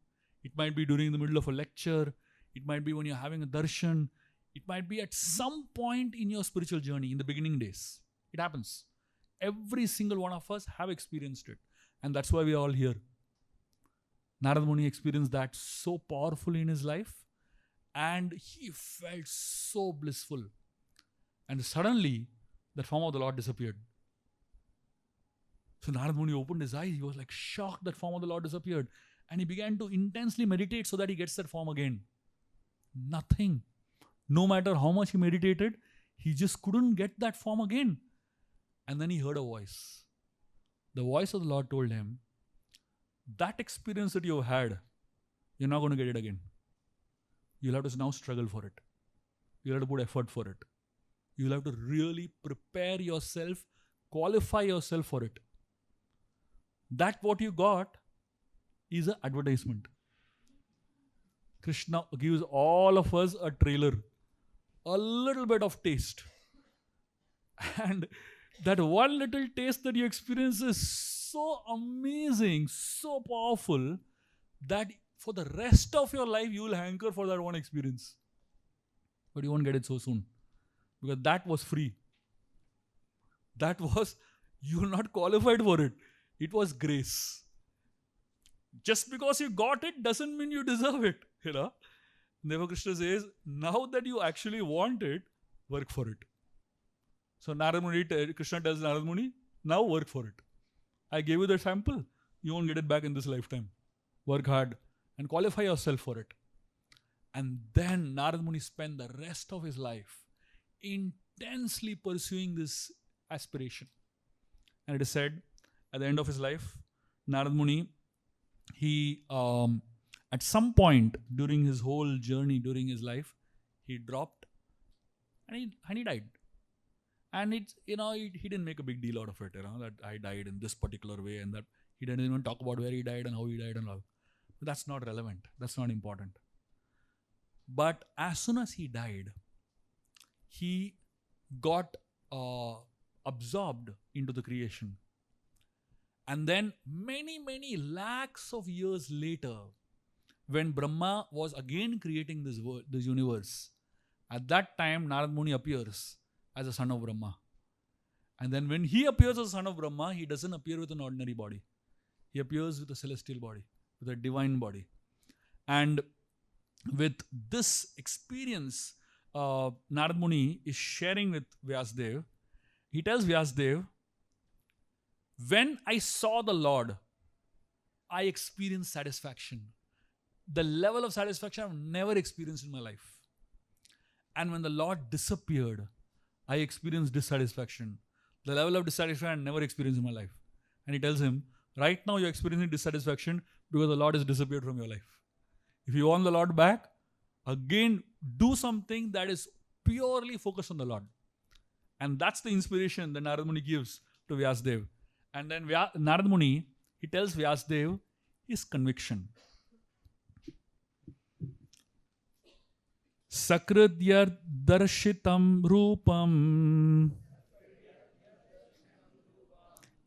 It might be during the middle of a lecture. It might be when you're having a darshan. It might be at some point in your spiritual journey, in the beginning days. It happens. Every single one of us have experienced it. And that's why we are all here. Narad Muni experienced that so powerfully in his life. And he felt so blissful. And suddenly, that form of the Lord disappeared. So Narad Muni opened his eyes. He was like shocked that form of the Lord disappeared. And he began to intensely meditate so that he gets that form again. Nothing. No matter how much he meditated, he just couldn't get that form again. And then he heard a voice. The voice of the Lord told him, that experience that you have had, you're not going to get it again. You'll have to now struggle for it. You'll have to put effort for it. You'll have to really prepare yourself, qualify yourself for it. That what you got is an advertisement. Krishna gives all of us a trailer, a little bit of taste. And that one little taste that you experience is so amazing, so powerful, that for the rest of your life, you will hanker for that one experience. But you won't get it so soon. Because that was free. That was, you were not qualified for it. It was grace. Just because you got it doesn't mean you deserve it. You know? Therefore Krishna says, now that you actually want it, work for it. So Krishna tells Narad Muni, now work for it. I gave you the sample. You won't get it back in this lifetime. Work hard and qualify yourself for it. And then Narad Muni spent the rest of his life intensely pursuing this aspiration. And it is said, at the end of his life, Narad Muni, he at some point during his whole journey, during his life, he dropped and he died. And it's, he didn't make a big deal out of it, that I died in this particular way, and that he didn't even talk about where he died and how he died and all. But that's not relevant. That's not important. But as soon as he died, he got absorbed into the creation. And then many lakhs of years later, when Brahma was again creating this universe, at that time Narad Muni appears as a son of Brahma. And then when he appears as a son of Brahma, he doesn't appear with an ordinary body. He appears with a celestial body, with a divine body. And with this experience, Narad Muni is sharing with Vyasadeva. He tells Vyasadeva, when I saw the Lord, I experienced satisfaction. The level of satisfaction I've never experienced in my life. And when the Lord disappeared, I experienced dissatisfaction. The level of dissatisfaction I've never experienced in my life. And he tells him, right now you're experiencing dissatisfaction because the Lord has disappeared from your life. If you want the Lord back, again, do something that is purely focused on the Lord. And that's the inspiration that Narad Muni gives to Vyasadeva. And then Narad Muni, he tells Vyasadeva his conviction. Sakridyar darshitam rupam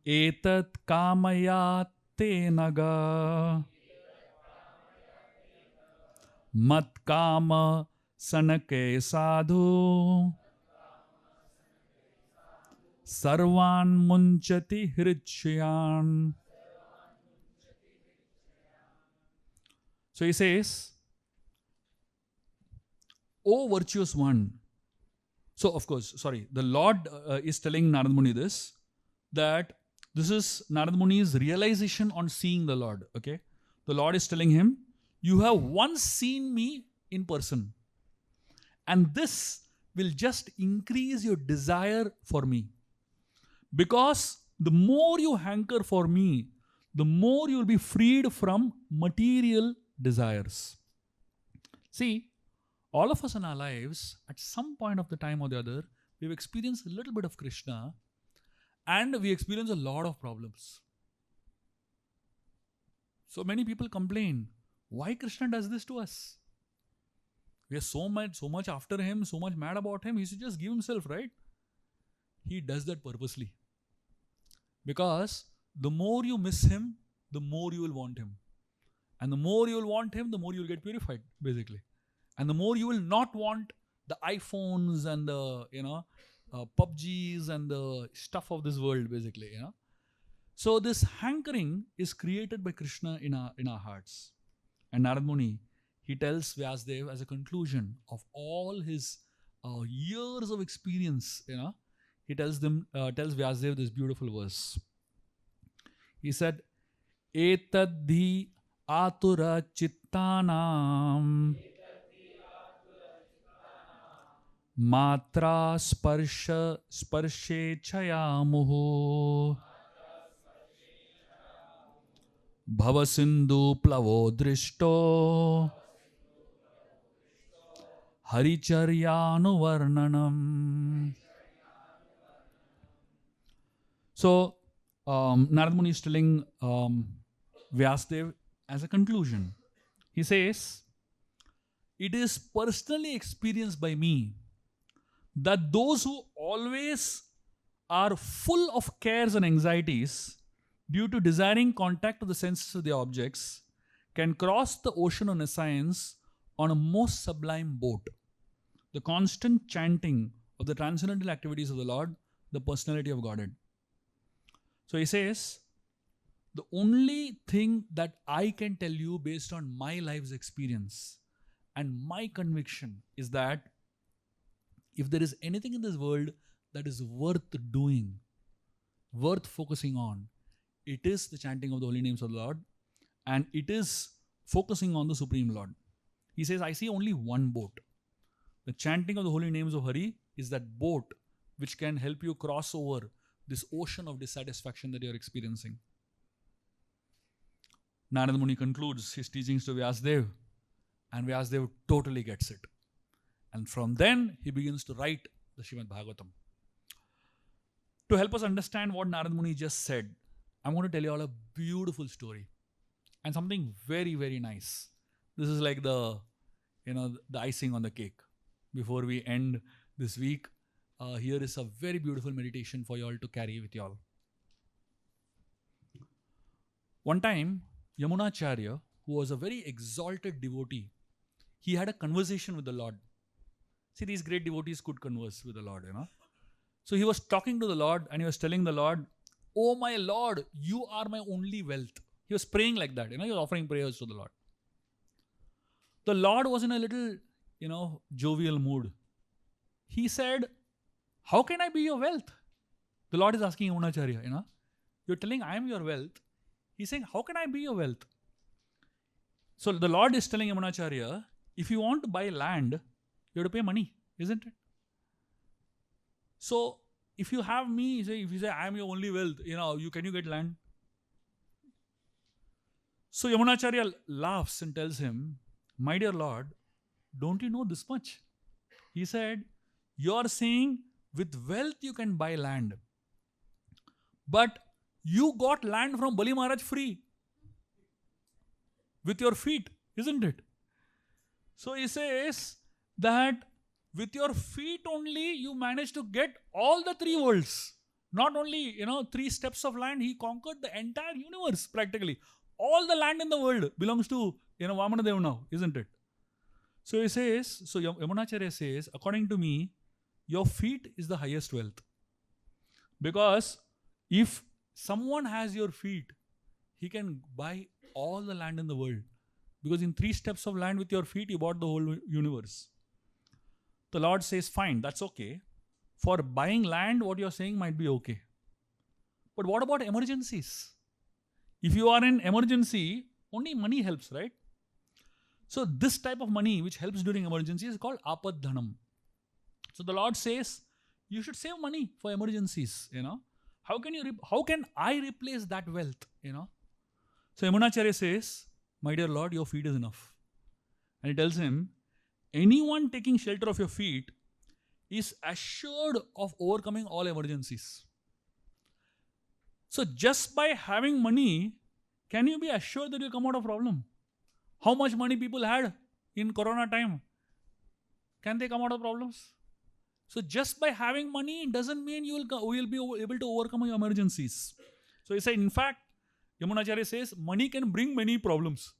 etat kamaya te naga mat kama sanake sadhu sarvan munchati hrichyan. So he says, O virtuous one. So of course, the Lord is telling Narad Muni this, that this is Narad Muni's realization on seeing the Lord. Okay, the Lord is telling him, you have once seen me in person. And this will just increase your desire for me. Because the more you hanker for me, the more you will be freed from material desires. See, all of us in our lives, at some point of the time or the other, we've experienced a little bit of Krishna and we experience a lot of problems. So many people complain, why Krishna does this to us? We are so much after him, so much mad about him, he should just give himself, right? He does that purposely. Because the more you miss him, the more you will want him. And the more you will want him, the more you will get purified, basically. And the more you will not want the iPhones and the, PUBGs and the stuff of this world, basically, So this hankering is created by Krishna in our hearts. And Narad Muni, he tells Vyasdev as a conclusion of all his years of experience, he tells Vyasdev this beautiful verse. He said, Etadhi atura chittanam matra sparshe chayamuhu bhavasindu plavo drishto haricharyanuvarnanam. So, Narad Muni is telling Vyasdev as a conclusion. He says, it is personally experienced by me that those who always are full of cares and anxieties due to desiring contact with the senses of the objects can cross the ocean of nescience on a most sublime boat. The constant chanting of the transcendental activities of the Lord, the personality of Godhead. So he says, the only thing that I can tell you based on my life's experience and my conviction is that if there is anything in this world that is worth doing, worth focusing on, it is the chanting of the holy names of the Lord, and it is focusing on the Supreme Lord. He says, I see only one boat. The chanting of the holy names of Hari is that boat which can help you cross over this ocean of dissatisfaction that you are experiencing. Narad Muni concludes his teachings to Vyasdev, and Vyasdev totally gets it. And from then, he begins to write the Srimad Bhagavatam. To help us understand what Narad Muni just said, I'm going to tell you all a beautiful story and something very, very nice. This is like the icing on the cake. Before we end this week, here is a very beautiful meditation for you all to carry with you all. One time, Yamunacharya, who was a very exalted devotee, he had a conversation with the Lord. See, these great devotees could converse with the Lord, So he was talking to the Lord and he was telling the Lord, oh my Lord, you are my only wealth. He was praying like that, he was offering prayers to the Lord. The Lord was in a little, jovial mood. He said, how can I be your wealth? The Lord is asking Yamunacharya, you're telling I am your wealth. He's saying, how can I be your wealth? So the Lord is telling Yamunacharya, if you want to buy land, you have to pay money, isn't it? So if you have me, if you say I am your only wealth, can you get land? So Yamunacharya laughs and tells him, my dear Lord, don't you know this much? He said, you are saying with wealth you can buy land. But you got land from Bali Maharaj free. With your feet, isn't it? So he says that with your feet only you managed to get all the three worlds. Not only, 3 steps of land, he conquered the entire universe practically. All the land in the world belongs to, Vamana Deva now, isn't it? So he says, Yamunacharya says, according to me, your feet is the highest wealth. Because if someone has your feet, he can buy all the land in the world. Because in 3 steps of land with your feet, you bought the whole universe. The Lord says, fine, that's okay. For buying land, what you're saying might be okay. But what about emergencies? If you are in emergency, only money helps, right? So this type of money which helps during emergencies is called apad dhanam. So the Lord says, you should save money for emergencies, How can I replace that wealth, So Yamunacharya says, my dear Lord, your feet is enough. And he tells him, anyone taking shelter of your feet is assured of overcoming all emergencies. So just by having money, can you be assured that you'll come out of problem? How much money people had in Corona time? Can they come out of problems? So just by having money doesn't mean you will be able to overcome your emergencies. So he said, in fact, Yamunacharya says, money can bring many problems.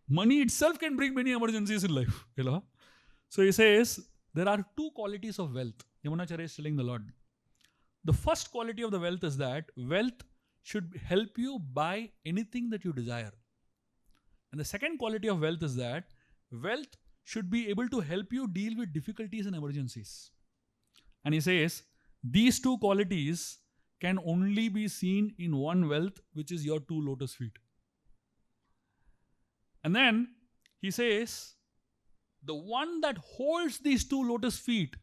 Money itself can bring many emergencies in life. So he says, there are two qualities of wealth. Yamunacharya is telling the Lord. The first quality of the wealth is that wealth should help you buy anything that you desire. And the second quality of wealth is that wealth should be able to help you deal with difficulties and emergencies. And he says, these two qualities can only be seen in one wealth, which is your 2 lotus feet. And then he says, the one that holds these 2 lotus feet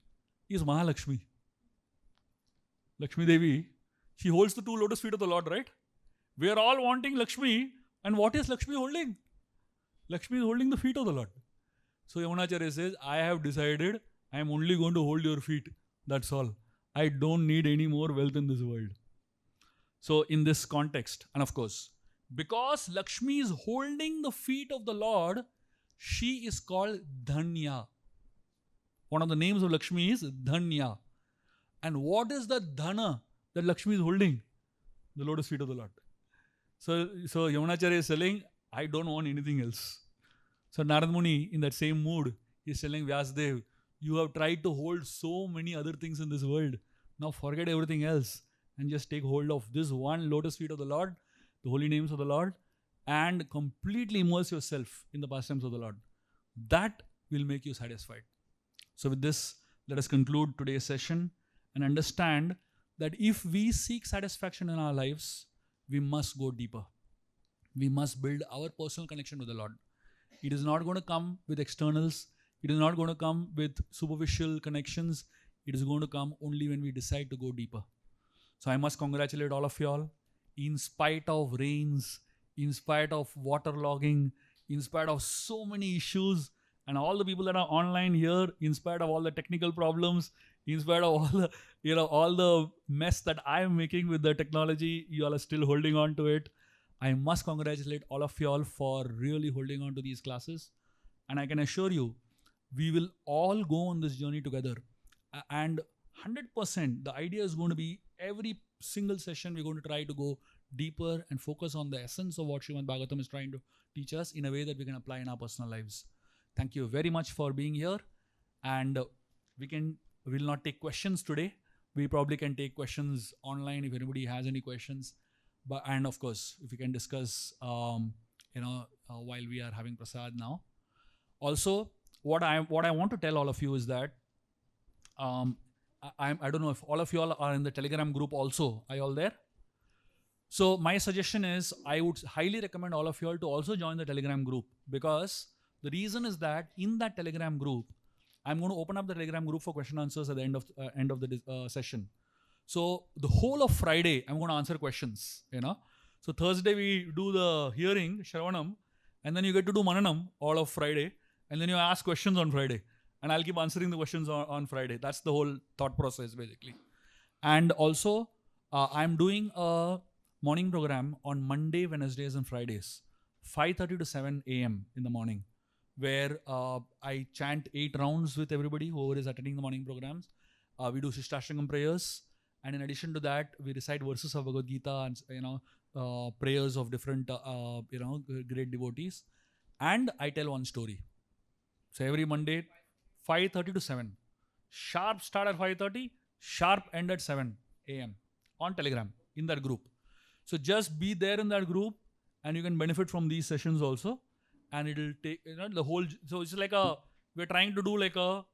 is Mahalakshmi. Lakshmi Devi, she holds the 2 lotus feet of the Lord, right? We are all wanting Lakshmi. And what is Lakshmi holding? Lakshmi is holding the feet of the Lord. So Yamunacharya says, I have decided I am only going to hold your feet. That's all. I don't need any more wealth in this world. So in this context, and of course, because Lakshmi is holding the feet of the Lord, she is called Dhanya. One of the names of Lakshmi is Dhanya. And what is the dhana that Lakshmi is holding? The lotus feet of the Lord. So Yamunacharya is telling, I don't want anything else. So Narad Muni, in that same mood, is telling Vyasdev, you have tried to hold so many other things in this world. Now forget everything else and just take hold of this one lotus feet of the Lord, the holy names of the Lord, and completely immerse yourself in the pastimes of the Lord. That will make you satisfied. So with this, let us conclude today's session and understand that if we seek satisfaction in our lives, we must go deeper. We must build our personal connection with the Lord. It is not going to come with externals. It is not going to come with superficial connections. It is going to come only when we decide to go deeper. So I must congratulate all of you all. In spite of rains, in spite of waterlogging, in spite of so many issues, and all the people that are online here, in spite of all the technical problems, in spite of all the, all the mess that I am making with the technology, you all are still holding on to it. I must congratulate all of you all for really holding on to these classes. And I can assure you, we will all go on this journey together. And 100%, the idea is going to be every single session, we're going to try to go deeper and focus on the essence of what Srimad Bhagavatam is trying to teach us in a way that we can apply in our personal lives. Thank you very much for being here. And we'll not take questions today. We probably can take questions online if anybody has any questions. And of course, if we can discuss, while we are having prasad now. Also, what I want to tell all of you is that I don't know if all of you all are in the Telegram group also. Are you all there? So my suggestion is I would highly recommend all of you all to also join the Telegram group, because the reason is that in that Telegram group, I'm going to open up the Telegram group for question answers at the end of the session. So the whole of Friday, I'm going to answer questions, So Thursday we do the hearing, Shravanam, and then you get to do Mananam all of Friday, and then you ask questions on Friday. And I'll keep answering the questions on Friday. That's the whole thought process, basically. And also, I'm doing a morning program on Monday, Wednesdays, and Fridays, 5:30 to 7 a.m. in the morning, where I chant 8 rounds with everybody, whoever is attending the morning programs. We do Shishtashtakam prayers. And in addition to that, we recite verses of Bhagavad Gita and, prayers of different, great devotees. And I tell one story. So every Monday, 5:30 to 7. Sharp start at 5:30, sharp end at 7 a.m. on Telegram in that group. So just be there in that group and you can benefit from these sessions also. And it will take, the whole, so it's like we're trying to do like a,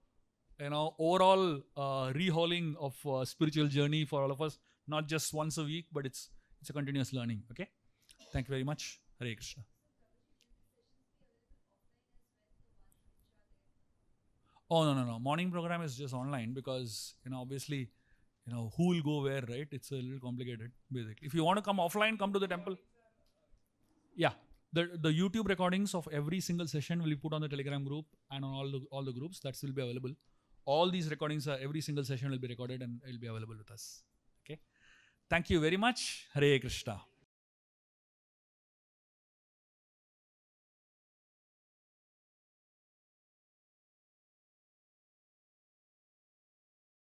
overall rehauling of spiritual journey for all of us, not just once a week, but it's a continuous learning. Okay. Thank you very much. Hare Krishna. Oh, no. Morning program is just online because, obviously, who will go where, right? It's a little complicated, basically. If you want to come offline, come to the temple. Yeah. The YouTube recordings of every single session will be put on the Telegram group and on all the groups. That will be available. All these recordings, every single session will be recorded and it will be available with us. Okay. Thank you very much. Hare Krishna.